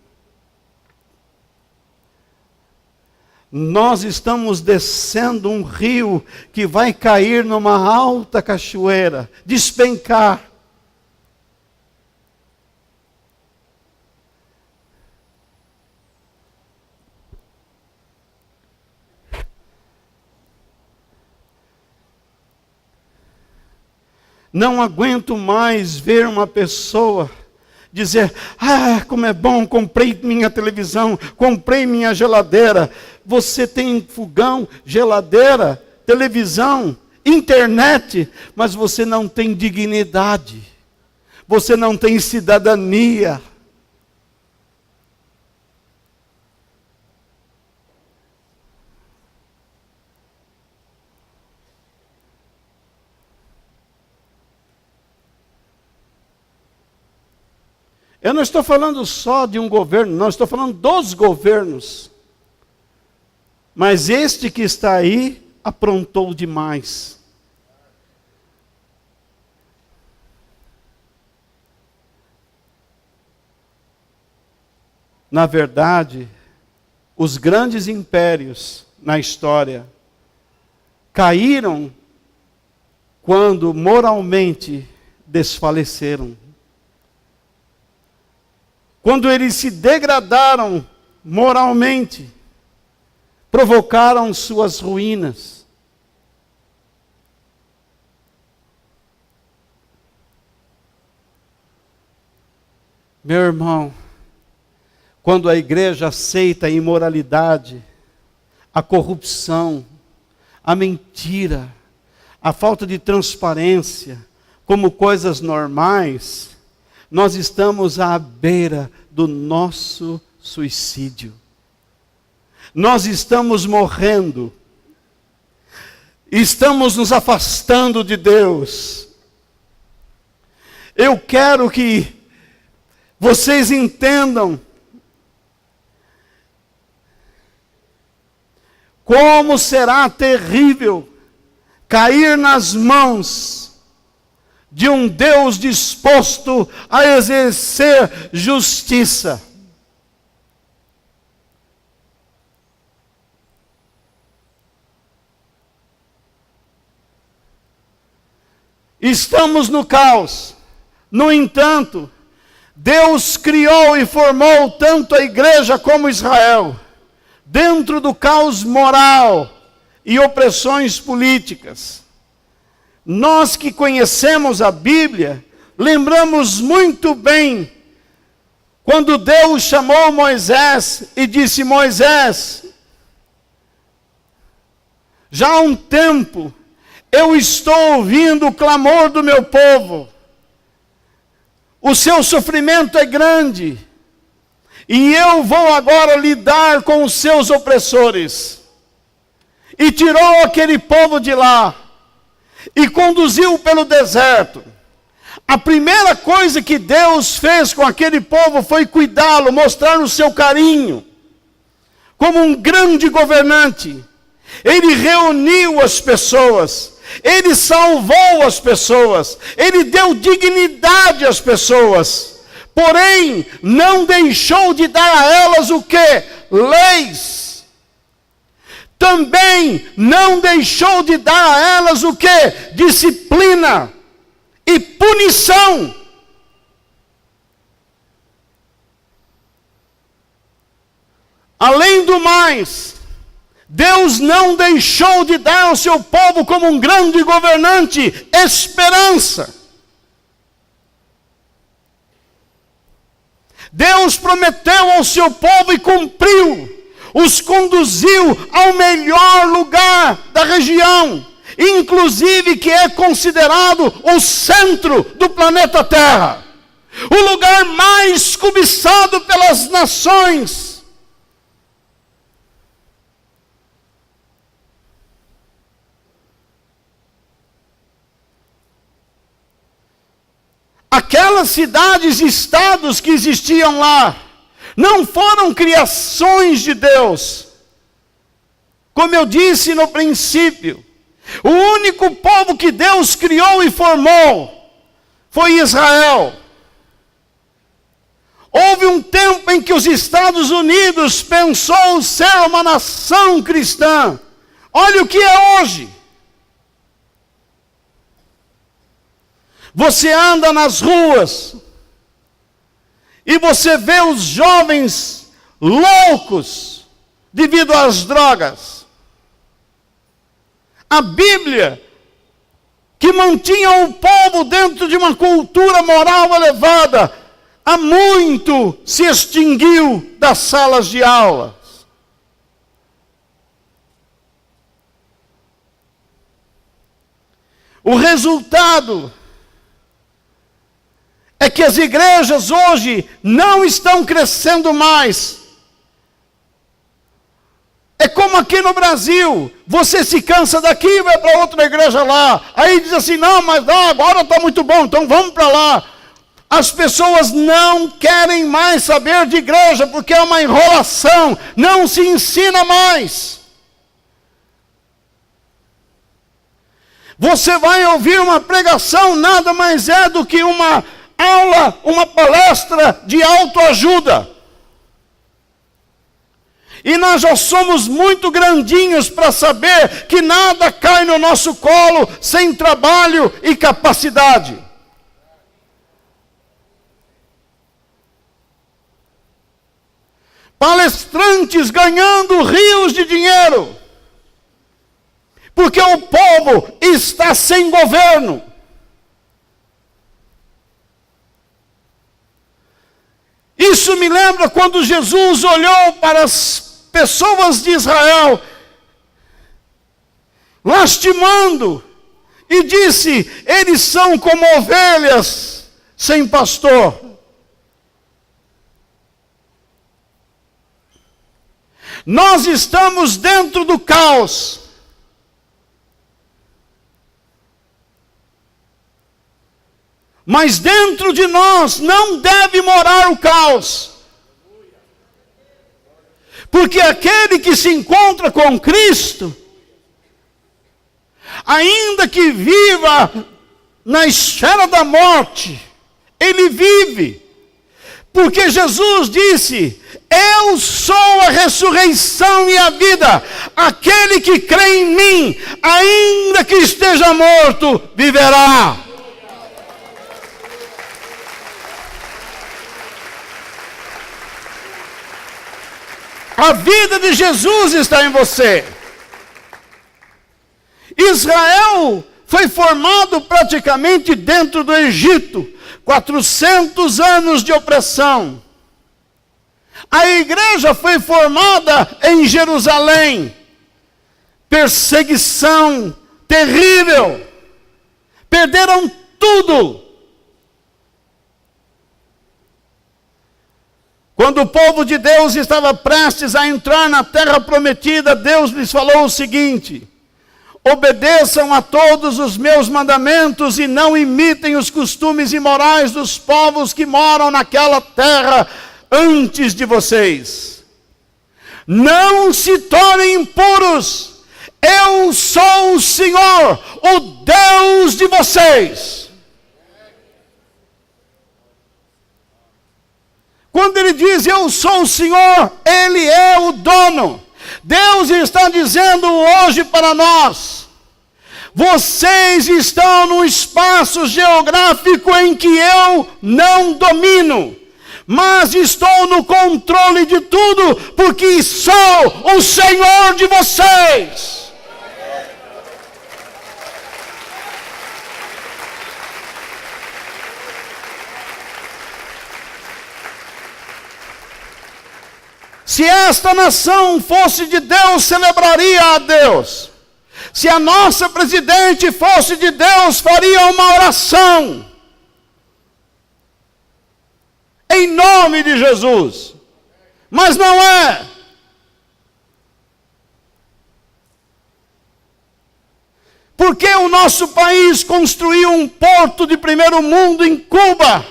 Nós estamos descendo um rio que vai cair numa alta cachoeira, despencar. Não aguento mais ver uma pessoa dizer, como é bom, comprei minha televisão, comprei minha geladeira. Você tem fogão, geladeira, televisão, internet, mas você não tem dignidade. Você não tem cidadania. Eu não estou falando só de um governo, não, estou falando dos governos. Mas este que está aí aprontou demais. Na verdade, os grandes impérios na história caíram quando moralmente desfaleceram. Quando eles se degradaram moralmente, provocaram suas ruínas. Meu irmão, quando a igreja aceita a imoralidade, a corrupção, a mentira, a falta de transparência como coisas normais, nós estamos à beira do nosso suicídio. Nós estamos morrendo. Estamos nos afastando de Deus. Eu quero que vocês entendam como será terrível cair nas mãos de um Deus disposto a exercer justiça. Estamos no caos. No entanto, Deus criou e formou tanto a igreja como Israel dentro do caos moral e opressões políticas. Nós que conhecemos a Bíblia, lembramos muito bem quando Deus chamou Moisés e disse: Moisés, já há um tempo eu estou ouvindo o clamor do meu povo. O seu sofrimento é grande. E eu vou agora lidar com os seus opressores. E tirou aquele povo de lá. E conduziu pelo deserto. A primeira coisa que Deus fez com aquele povo foi cuidá-lo, mostrar o seu carinho. Como um grande governante. Ele reuniu as pessoas. Ele salvou as pessoas. Ele deu dignidade às pessoas. Porém, não deixou de dar a elas o quê? Leis. Também não deixou de dar a elas o quê? Disciplina e punição. Além do mais, Deus não deixou de dar ao seu povo como um grande governante esperança. Deus prometeu ao seu povo e cumpriu. Os conduziu ao melhor lugar da região, inclusive que é considerado o centro do planeta Terra, o lugar mais cobiçado pelas nações. Aquelas cidades e estados que existiam lá, não foram criações de Deus. Como eu disse no princípio, o único povo que Deus criou e formou foi Israel. Houve um tempo em que os Estados Unidos pensou ser uma nação cristã. Olha o que é hoje. Você anda nas ruas e você vê os jovens loucos devido às drogas. A Bíblia, que mantinha o povo dentro de uma cultura moral elevada, há muito se extinguiu das salas de aula. O resultado que as igrejas hoje não estão crescendo mais. É como aqui no Brasil, você se cansa daqui e vai para outra igreja lá. Aí diz assim, não, mas não, agora está muito bom, então vamos para lá. As pessoas não querem mais saber de igreja, porque é uma enrolação, não se ensina mais. Você vai ouvir uma pregação, nada mais é do que uma aula, uma palestra de autoajuda. E nós já somos muito grandinhos para saber que nada cai no nosso colo sem trabalho e capacidade. Palestrantes ganhando rios de dinheiro, porque o povo está sem governo. Isso me lembra quando Jesus olhou para as pessoas de Israel, lastimando, e disse, eles são como ovelhas sem pastor. Nós estamos dentro do caos. Mas dentro de nós não deve morar o caos. Porque aquele que se encontra com Cristo, ainda que viva na esfera da morte, ele vive. Porque Jesus disse, eu sou a ressurreição e a vida. Aquele que crê em mim, ainda que esteja morto, viverá. A vida de Jesus está em você. Israel foi formado praticamente dentro do Egito. 400 anos de opressão. A igreja foi formada em Jerusalém. Perseguição terrível. Perderam tudo. Quando o povo de Deus estava prestes a entrar na terra prometida, Deus lhes falou o seguinte: obedeçam a todos os meus mandamentos e não imitem os costumes imorais dos povos que moram naquela terra antes de vocês. Não se tornem impuros. Eu sou o Senhor, o Deus de vocês. Quando ele diz, eu sou o Senhor, ele é o dono. Deus está dizendo hoje para nós, vocês estão num espaço geográfico em que eu não domino, mas estou no controle de tudo, porque sou o Senhor de vocês. Se esta nação fosse de Deus, celebraria a Deus. Se a nossa presidente fosse de Deus, faria uma oração. Em nome de Jesus. Mas não é. Porque o nosso país construiu um porto de primeiro mundo em Cuba.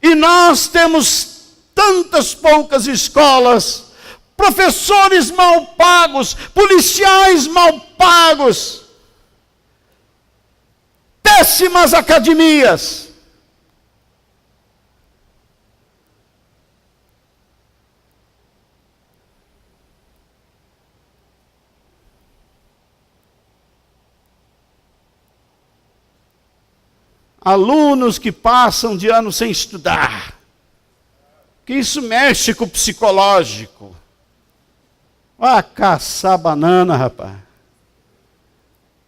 E nós temos tantas poucas escolas, professores mal pagos, policiais mal pagos, péssimas academias. Alunos que passam de ano sem estudar. Que isso mexe com o psicológico. Vai caçar banana, rapaz.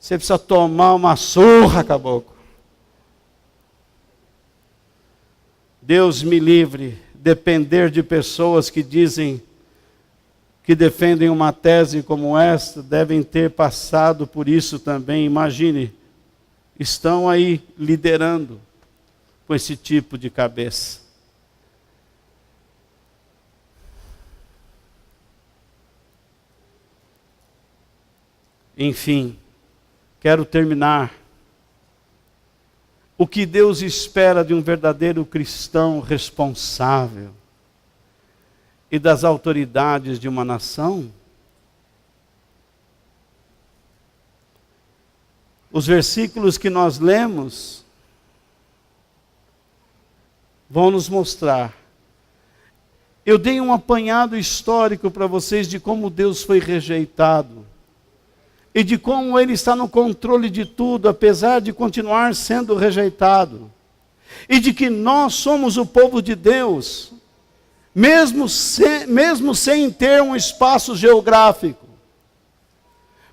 Você precisa tomar uma surra, caboclo. Deus me livre depender de pessoas que dizem que defendem uma tese como esta, devem ter passado por isso também. Imagine, estão aí liderando, com esse tipo de cabeça. Enfim, quero terminar. O que Deus espera de um verdadeiro cristão responsável e das autoridades de uma nação? Os versículos que nós lemos vão nos mostrar. Eu dei um apanhado histórico para vocês de como Deus foi rejeitado. E de como Ele está no controle de tudo, apesar de continuar sendo rejeitado. E de que nós somos o povo de Deus, mesmo sem ter um espaço geográfico.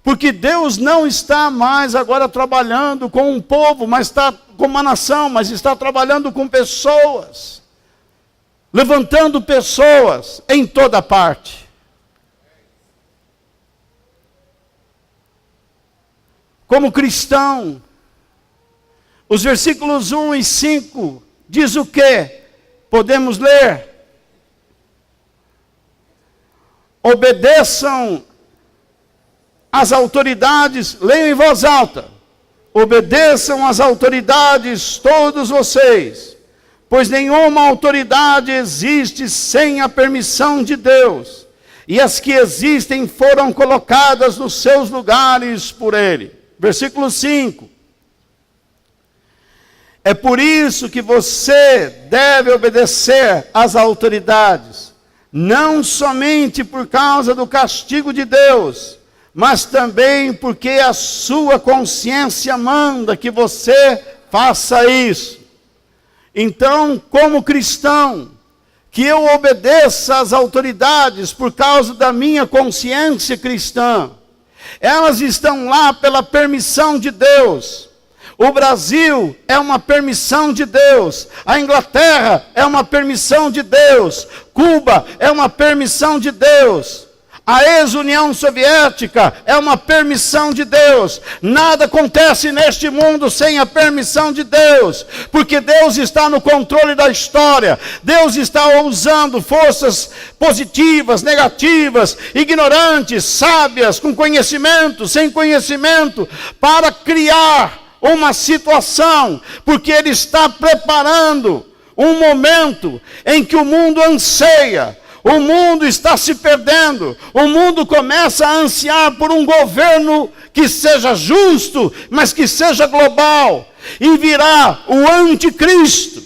Porque Deus não está mais agora trabalhando com um povo, mas está com uma nação, mas está trabalhando com pessoas. Levantando pessoas em toda parte. Como cristão, os versículos 1 e 5 diz o quê? Podemos ler. Obedeçam às autoridades, leiam em voz alta. Obedeçam às autoridades todos vocês, pois nenhuma autoridade existe sem a permissão de Deus, e as que existem foram colocadas nos seus lugares por Ele. Versículo 5. É por isso que você deve obedecer às autoridades, não somente por causa do castigo de Deus, mas também porque a sua consciência manda que você faça isso. Então, como cristão, que eu obedeça às autoridades por causa da minha consciência cristã. Elas estão lá pela permissão de Deus. O Brasil é uma permissão de Deus. A Inglaterra é uma permissão de Deus. Cuba é uma permissão de Deus. A ex-União Soviética é uma permissão de Deus. Nada acontece neste mundo sem a permissão de Deus, porque Deus está no controle da história. Deus está usando forças positivas, negativas, ignorantes, sábias, com conhecimento, sem conhecimento, para criar uma situação, porque Ele está preparando um momento em que o mundo anseia. O mundo está se perdendo. O mundo começa a ansiar por um governo que seja justo, mas que seja global. E virá o anticristo.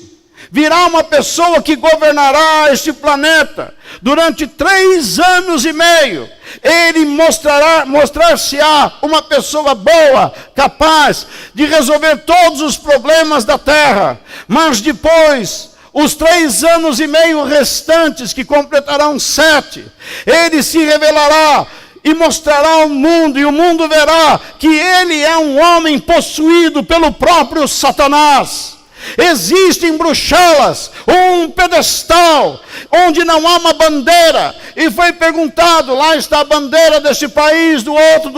Virá uma pessoa que governará este planeta durante 3 anos e meio. Ele mostrar-se-á uma pessoa boa, capaz de resolver todos os problemas da terra. Mas depois, os 3 anos e meio restantes, que completarão 7, ele se revelará e mostrará ao mundo, e o mundo verá que ele é um homem possuído pelo próprio Satanás. Existe em Bruxelas um pedestal onde não há uma bandeira, e foi perguntado, lá está a bandeira deste país, do outro,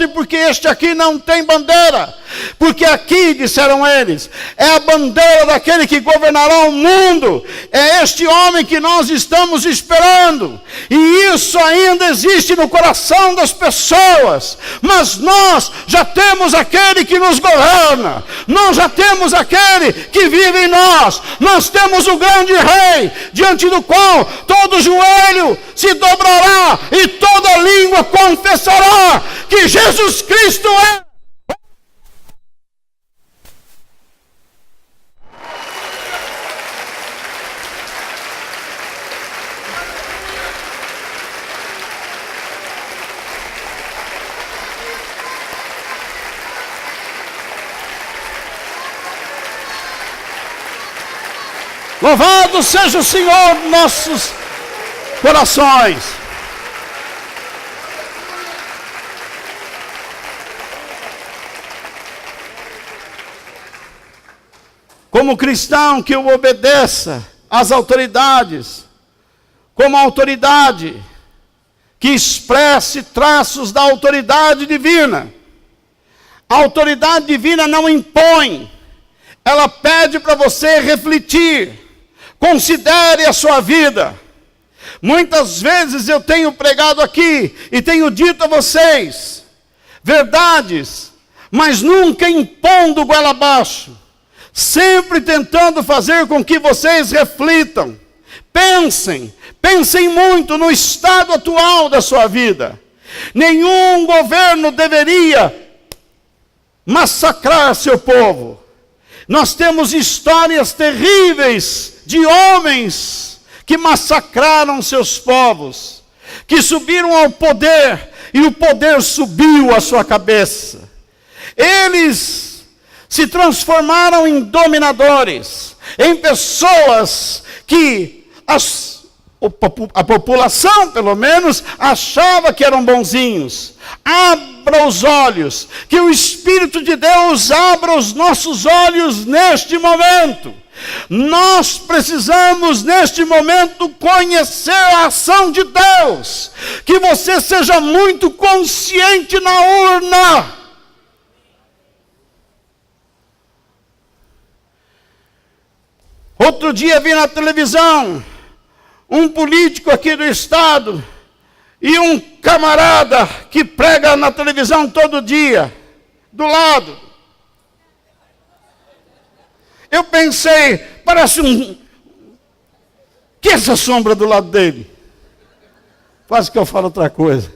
e por que este aqui não tem bandeira? Porque aqui, disseram eles, é a bandeira daquele que governará o mundo. É este homem que nós estamos esperando. E isso ainda existe no coração das pessoas. Mas nós já temos aquele que nos governa. Nós já temos aquele que vive em nós. Nós temos o grande rei, diante do qual todo joelho se dobrará e toda língua confessará que Jesus Cristo é. Louvado seja o Senhor nos nossos corações. Como cristão, que eu obedeça às autoridades, como autoridade que expresse traços da autoridade divina. A autoridade divina não impõe, ela pede para você refletir, considere a sua vida. Muitas vezes eu tenho pregado aqui e tenho dito a vocês verdades, mas nunca impondo goela abaixo, sempre tentando fazer com que vocês reflitam, pensem muito no estado atual da sua vida. Nenhum governo deveria massacrar seu povo. Nós temos histórias terríveis de homens que massacraram seus povos, que subiram ao poder e o poder subiu à sua cabeça. Eles se transformaram em dominadores, em pessoas que a população, pelo menos, achava que eram bonzinhos. Abra os olhos, que o Espírito de Deus abra os nossos olhos neste momento. Nós precisamos, neste momento, conhecer a ação de Deus. Que você seja muito consciente na urna. Outro dia vi na televisão um político aqui do estado e um camarada que prega na televisão todo dia, do lado. Eu pensei, parece que é essa sombra do lado dele? Quase que eu falo outra coisa.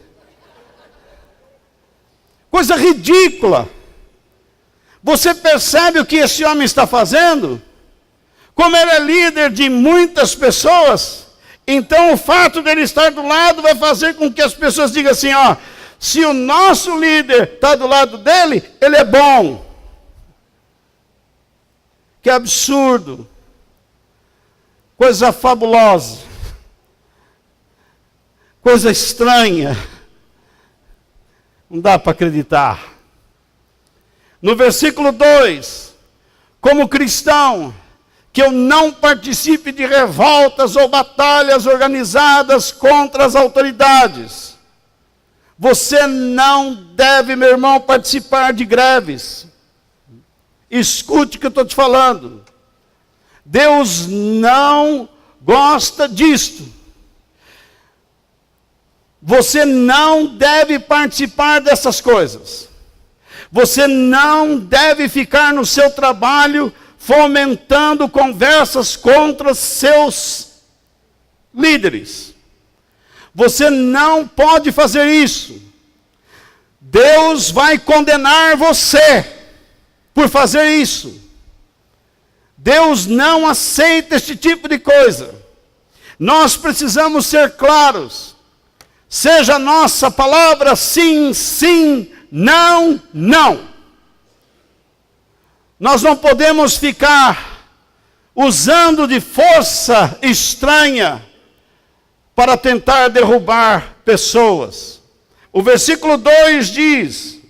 Coisa ridícula. Você percebe o que esse homem está fazendo? Como ele é líder de muitas pessoas, então o fato dele estar do lado vai fazer com que as pessoas digam assim, ó, se o nosso líder está do lado dele, ele é bom. Que absurdo. Coisa fabulosa. Coisa estranha. Não dá para acreditar. No versículo 2, como cristão, que eu não participe de revoltas ou batalhas organizadas contra as autoridades. Você não deve, meu irmão, participar de greves. Escute o que eu estou te falando. Deus não gosta disto. Você não deve participar dessas coisas. Você não deve ficar no seu trabalho fomentando conversas contra seus líderes. Você não pode fazer isso. Deus vai condenar você por fazer isso. Deus não aceita este tipo de coisa. Nós precisamos ser claros. Seja a nossa palavra sim, sim, não, não. Nós não podemos ficar usando de força estranha para tentar derrubar pessoas. O versículo 2 diz: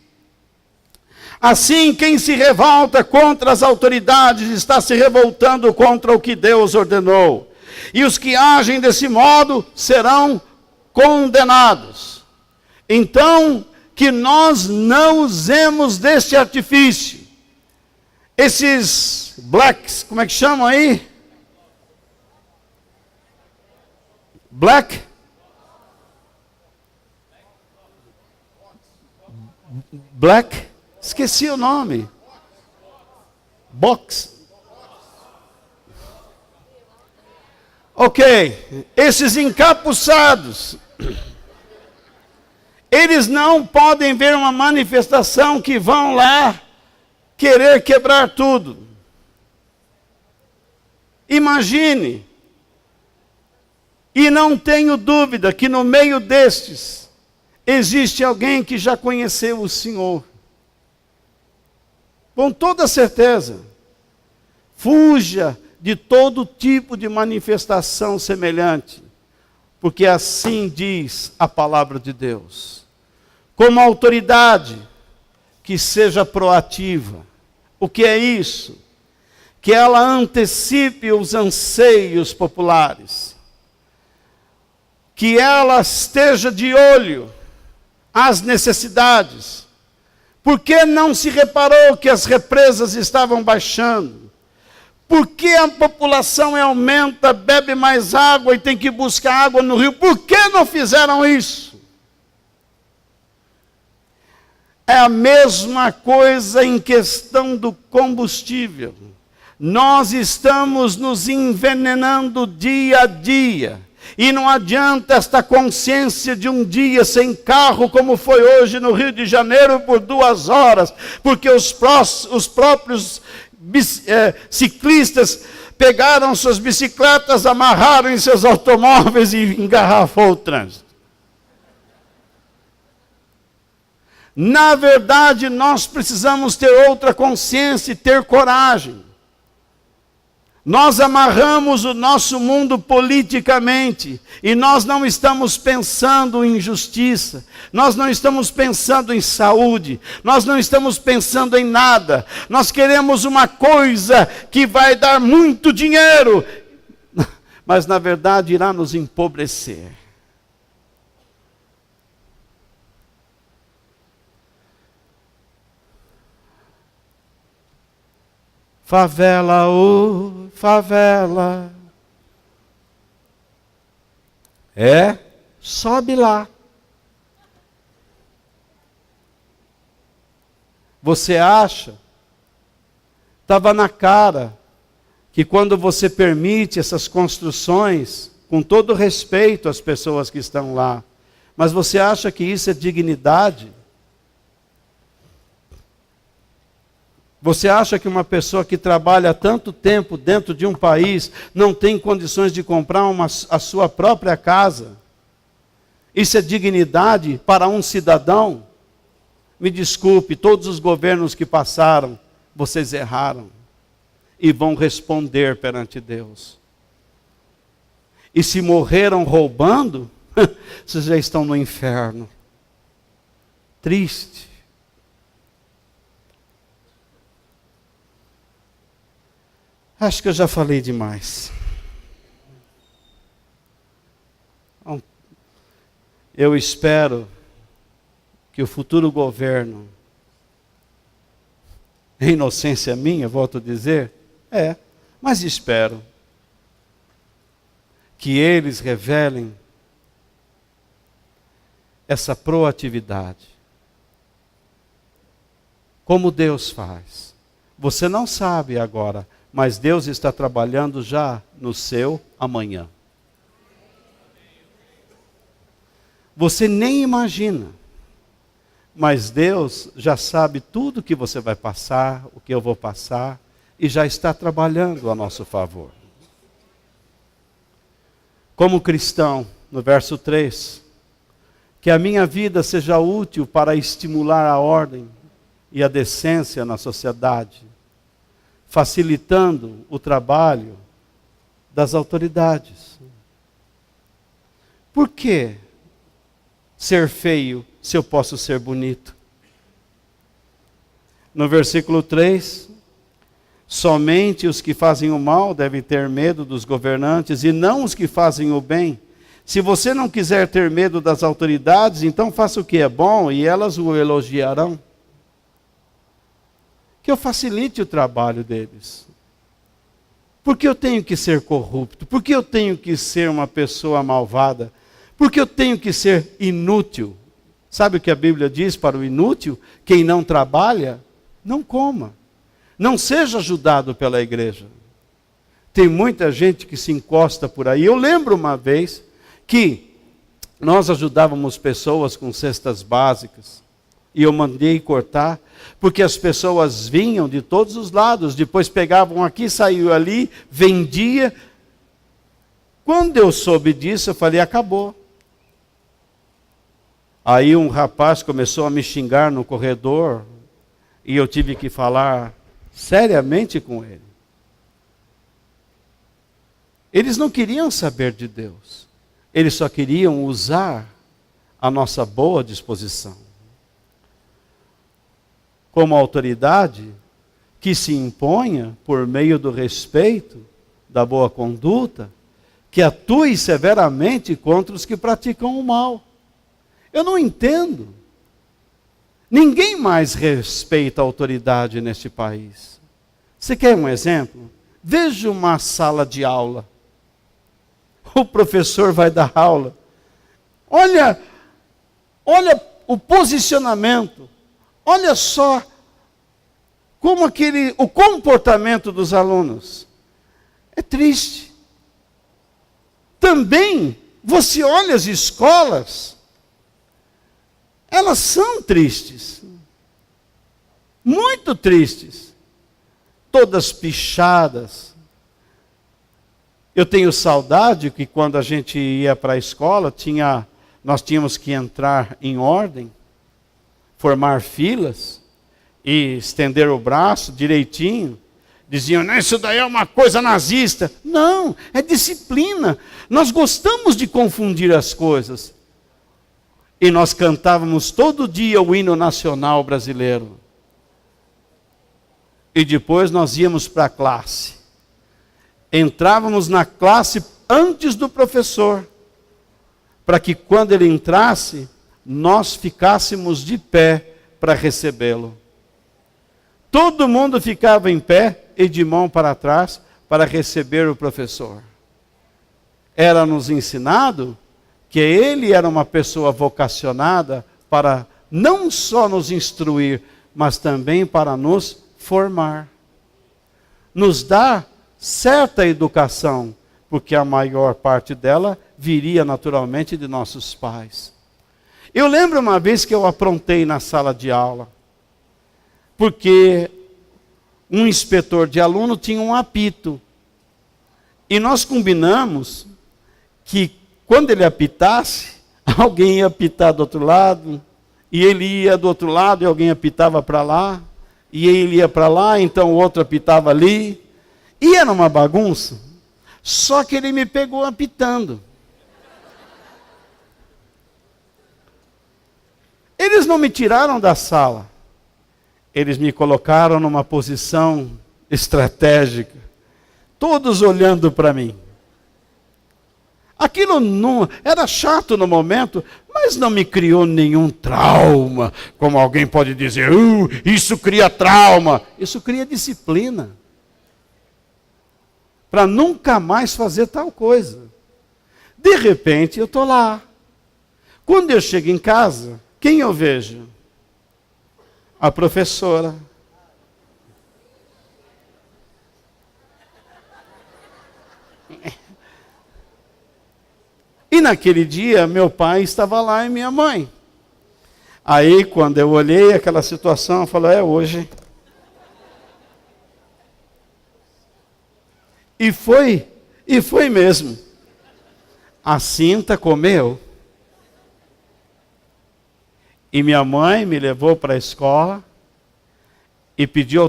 assim, quem se revolta contra as autoridades está se revoltando contra o que Deus ordenou. E os que agem desse modo serão condenados. Então, que nós não usemos deste artifício. Esses blacks, como é que chamam aí? Black? Black? Esqueci o nome. Box. Ok. Esses encapuçados. Eles não podem ver uma manifestação que vão lá querer quebrar tudo. Imagine, e não tenho dúvida que no meio destes, existe alguém que já conheceu o Senhor. Com toda certeza, fuja de todo tipo de manifestação semelhante, porque assim diz a palavra de Deus. Como autoridade, que seja proativa. O que é isso? Que ela antecipe os anseios populares. Que ela esteja de olho às necessidades. Por que não se reparou que as represas estavam baixando? Por que a população aumenta, bebe mais água e tem que buscar água no rio? Por que não fizeram isso? É a mesma coisa em questão do combustível. Nós estamos nos envenenando dia a dia. E não adianta esta consciência de um dia sem carro, como foi hoje no Rio de Janeiro, por 2 horas, porque os próprios ciclistas pegaram suas bicicletas, amarraram em seus automóveis e engarrafou o trânsito. Na verdade, nós precisamos ter outra consciência e ter coragem. Nós amarramos o nosso mundo politicamente e nós não estamos pensando em justiça, nós não estamos pensando em saúde, nós não estamos pensando em nada. Nós queremos uma coisa que vai dar muito dinheiro, mas na verdade irá nos empobrecer. Favela, oh, favela. Sobe lá. Você acha? Estava na cara que quando você permite essas construções, com todo respeito às pessoas que estão lá, mas você acha que isso é dignidade? Você acha que uma pessoa que trabalha tanto tempo dentro de um país não tem condições de comprar a sua própria casa? Isso é dignidade para um cidadão? Me desculpe, todos os governos que passaram, vocês erraram e vão responder perante Deus. E se morreram roubando, vocês já estão no inferno. Triste. Acho que eu já falei demais. Bom, eu espero que o futuro governo, em inocência minha, volto a dizer, mas espero que eles revelem essa proatividade. Como Deus faz. Você não sabe agora, mas Deus está trabalhando já no seu amanhã. Você nem imagina, mas Deus já sabe tudo que você vai passar, o que eu vou passar, e já está trabalhando a nosso favor. Como cristão, no verso 3, que a minha vida seja útil para estimular a ordem e a decência na sociedade, facilitando o trabalho das autoridades. Por que ser feio se eu posso ser bonito? No versículo 3, somente os que fazem o mal devem ter medo dos governantes e não os que fazem o bem. Se você não quiser ter medo das autoridades, então faça o que é bom e elas o elogiarão. Que eu facilite o trabalho deles. Por que eu tenho que ser corrupto? Por que eu tenho que ser uma pessoa malvada? Por que eu tenho que ser inútil? Sabe o que a Bíblia diz para o inútil? Quem não trabalha, não coma. Não seja ajudado pela igreja. Tem muita gente que se encosta por aí. Eu lembro uma vez que nós ajudávamos pessoas com cestas básicas. E eu mandei cortar, porque as pessoas vinham de todos os lados, depois pegavam aqui, saiu ali, vendia. Quando eu soube disso, eu falei, acabou. Aí um rapaz começou a me xingar no corredor, e eu tive que falar seriamente com ele. Eles não queriam saber de Deus, eles só queriam usar a nossa boa disposição. Como autoridade que se imponha por meio do respeito, da boa conduta, que atue severamente contra os que praticam o mal. Eu não entendo. Ninguém mais respeita a autoridade neste país. Você quer um exemplo? Veja uma sala de aula. O professor vai dar aula. Olha o posicionamento. Olha só como o comportamento dos alunos. É triste. Também, você olha as escolas, elas são tristes. Muito tristes. Todas pichadas. Eu tenho saudade que quando a gente ia para a escola, nós tínhamos que entrar em ordem, formar filas e estender o braço direitinho. Diziam, não, isso daí é uma coisa nazista. Não, é disciplina. Nós gostamos de confundir as coisas. E nós cantávamos todo dia o hino nacional brasileiro. E depois nós íamos para a classe. Entrávamos na classe antes do professor, para que quando ele entrasse, nós ficássemos de pé para recebê-lo. Todo mundo ficava em pé e de mão para trás para receber o professor. Era-nos ensinado que ele era uma pessoa vocacionada para não só nos instruir, mas também para nos formar. Nos dar certa educação, porque a maior parte dela viria naturalmente de nossos pais. Eu lembro uma vez que eu aprontei na sala de aula, porque um inspetor de aluno tinha um apito. E nós combinamos que quando ele apitasse, alguém ia apitar do outro lado, e ele ia do outro lado e alguém apitava para lá, e ele ia para lá, então o outro apitava ali. E era uma bagunça, só que ele me pegou apitando. Eles não me tiraram da sala. Eles me colocaram numa posição estratégica, todos olhando para mim. Aquilo não era chato no momento, mas não me criou nenhum trauma, como alguém pode dizer, isso cria trauma. Isso cria disciplina, para nunca mais fazer tal coisa. De repente eu estou lá. Quando eu chego em casa, quem eu vejo? A professora. E naquele dia, meu pai estava lá e minha mãe. Aí, quando eu olhei aquela situação, eu falei, é hoje. E foi mesmo. A Cinta comeu. E minha mãe me levou para a escola e pediu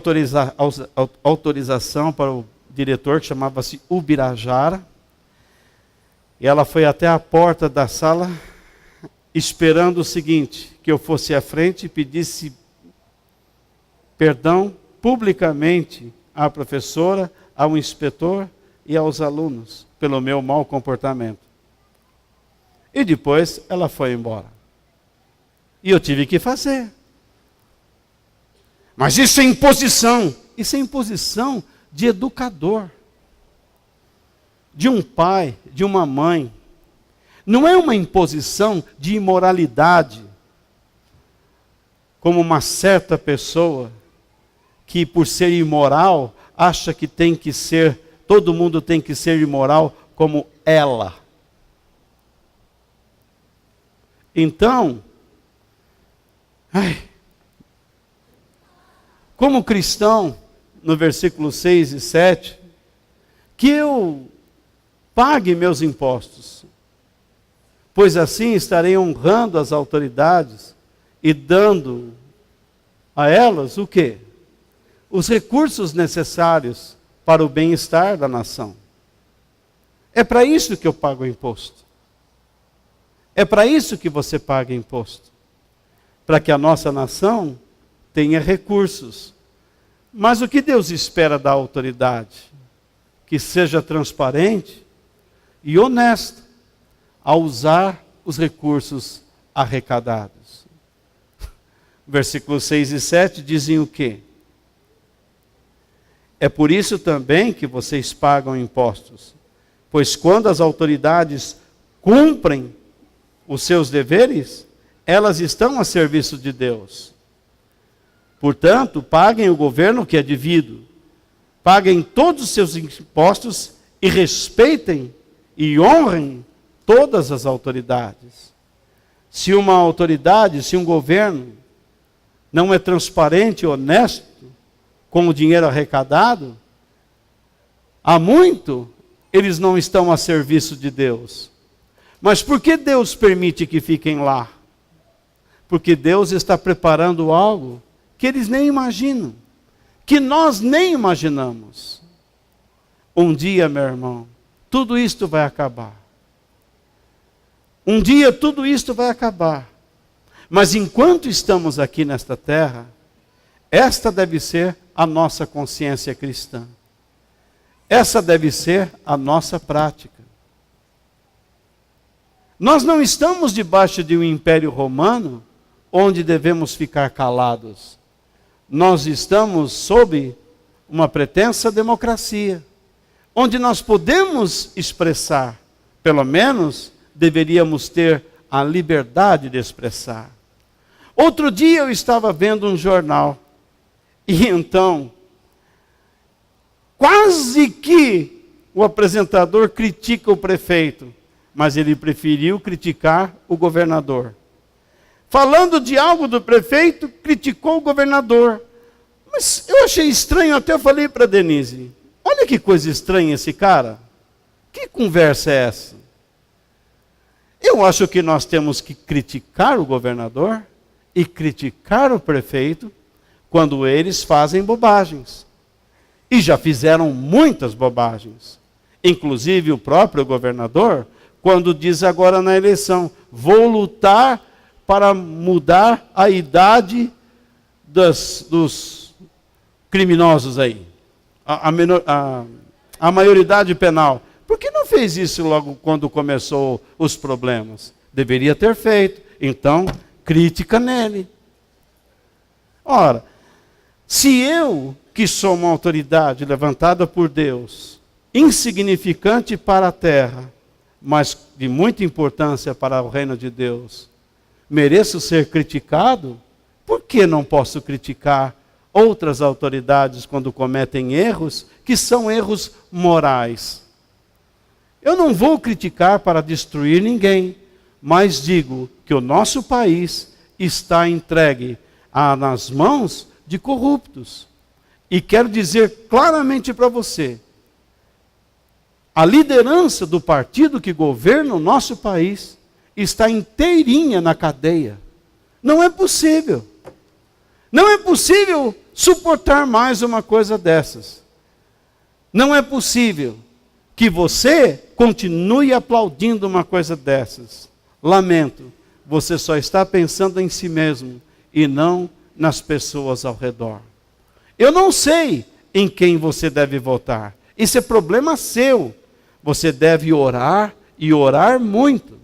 autorização para o diretor, que chamava-se Ubirajara. E ela foi até a porta da sala, esperando o seguinte, que eu fosse à frente e pedisse perdão publicamente à professora, ao inspetor e aos alunos, pelo meu mau comportamento. E depois ela foi embora. E eu tive que fazer. Mas isso é imposição. Isso é imposição de educador. De um pai, de uma mãe. Não é uma imposição de imoralidade. Como uma certa pessoa que, por ser imoral, acha que tem que ser, todo mundo tem que ser imoral como ela. Então, como cristão, no versículo 6 e 7, que eu pague meus impostos, pois assim estarei honrando as autoridades e dando a elas o quê? Os recursos necessários para o bem-estar da nação. É para isso que eu pago imposto. É para isso que você paga imposto. Para que a nossa nação tenha recursos. Mas o que Deus espera da autoridade? Que seja transparente e honesto ao usar os recursos arrecadados. Versículos 6 e 7 dizem o quê? É por isso também que vocês pagam impostos. Pois quando as autoridades cumprem os seus deveres, elas estão a serviço de Deus. Portanto, paguem o governo que é devido. Paguem todos os seus impostos e respeitem e honrem todas as autoridades. Se uma autoridade, se um governo não é transparente e honesto com o dinheiro arrecadado, há muito eles não estão a serviço de Deus. Mas por que Deus permite que fiquem lá? Porque Deus está preparando algo que eles nem imaginam, que nós nem imaginamos. Um dia, meu irmão, tudo isto vai acabar. Um dia tudo isto vai acabar. Mas enquanto estamos aqui nesta terra, esta deve ser a nossa consciência cristã. Essa deve ser a nossa prática. Nós não estamos debaixo de um império romano, onde devemos ficar calados. Nós estamos sob uma pretensa democracia, onde nós podemos expressar, pelo menos deveríamos ter a liberdade de expressar. Outro dia eu estava vendo um jornal, e então, quase que o apresentador critica o prefeito, mas ele preferiu criticar o governador. Falando de algo do prefeito, criticou o governador. Mas eu achei estranho, até eu falei para Denise, olha que coisa estranha esse cara. Que conversa é essa? Eu acho que nós temos que criticar o governador e criticar o prefeito quando eles fazem bobagens. E já fizeram muitas bobagens. Inclusive o próprio governador, quando diz agora na eleição, vou lutar para mudar a idade dos criminosos aí. A maioridade penal. Por que não fez isso logo quando começou os problemas? Deveria ter feito. Então, crítica nele. Ora, se eu, que sou uma autoridade levantada por Deus, insignificante para a terra, mas de muita importância para o reino de Deus, mereço ser criticado, por que não posso criticar outras autoridades quando cometem erros que são erros morais? Eu não vou criticar para destruir ninguém, mas digo que o nosso país está entregue nas mãos de corruptos. E quero dizer claramente para você, a liderança do partido que governa o nosso país está inteirinha na cadeia. Não é possível. Não é possível suportar mais uma coisa dessas. Não é possível que você continue aplaudindo uma coisa dessas. Lamento, você só está pensando em si mesmo e não nas pessoas ao redor. Eu não sei em quem você deve votar. Isso é problema seu. Você deve orar e orar muito.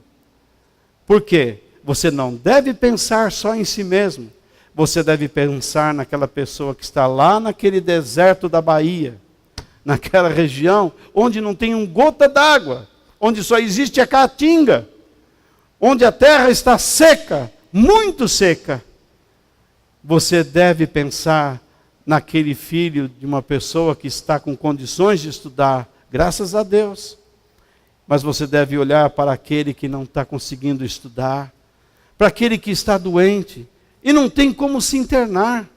Por quê? Você não deve pensar só em si mesmo. Você deve pensar naquela pessoa que está lá naquele deserto da Bahia, naquela região onde não tem um gota d'água, onde só existe a caatinga, onde a terra está seca, muito seca. Você deve pensar naquele filho de uma pessoa que está com condições de estudar, graças a Deus. Mas você deve olhar para aquele que não está conseguindo estudar, para aquele que está doente e não tem como se internar.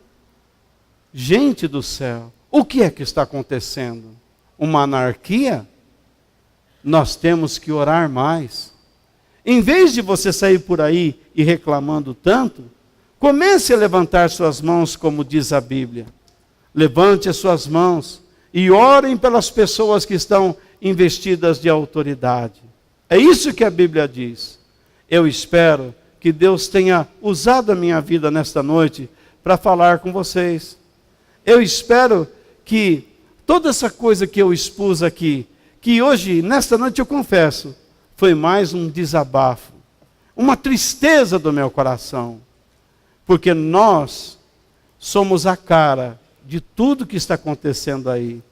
Gente do céu, o que é que está acontecendo? Uma anarquia? Nós temos que orar mais. Em vez de você sair por aí e reclamando tanto, comece a levantar suas mãos, como diz a Bíblia. Levante as suas mãos e orem pelas pessoas que estão investidas de autoridade. É isso que a Bíblia diz. Eu espero que Deus tenha usado a minha vida nesta noite para falar com vocês. Eu espero que toda essa coisa que eu expus aqui, que hoje, nesta noite eu confesso, foi mais um desabafo, uma tristeza do meu coração, porque nós somos a cara de tudo que está acontecendo aí.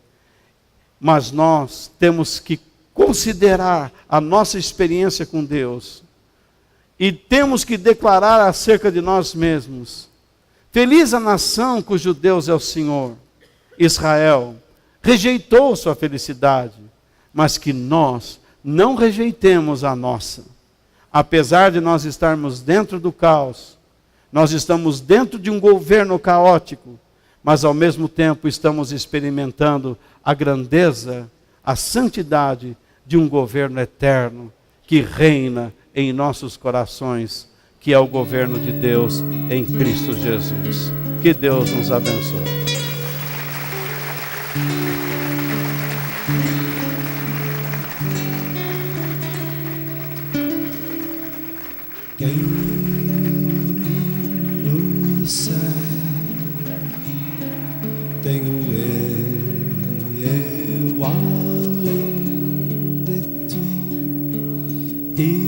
Mas nós temos que considerar a nossa experiência com Deus. E temos que declarar acerca de nós mesmos: feliz a nação cujo Deus é o Senhor. Israel rejeitou sua felicidade, mas que nós não rejeitemos a nossa. Apesar de nós estarmos dentro do caos, nós estamos dentro de um governo caótico, mas ao mesmo tempo estamos experimentando a grandeza, a santidade de um governo eterno que reina em nossos corações, que é o governo de Deus em Cristo Jesus. Que Deus nos abençoe. Quem no céu tenho eu além de ti.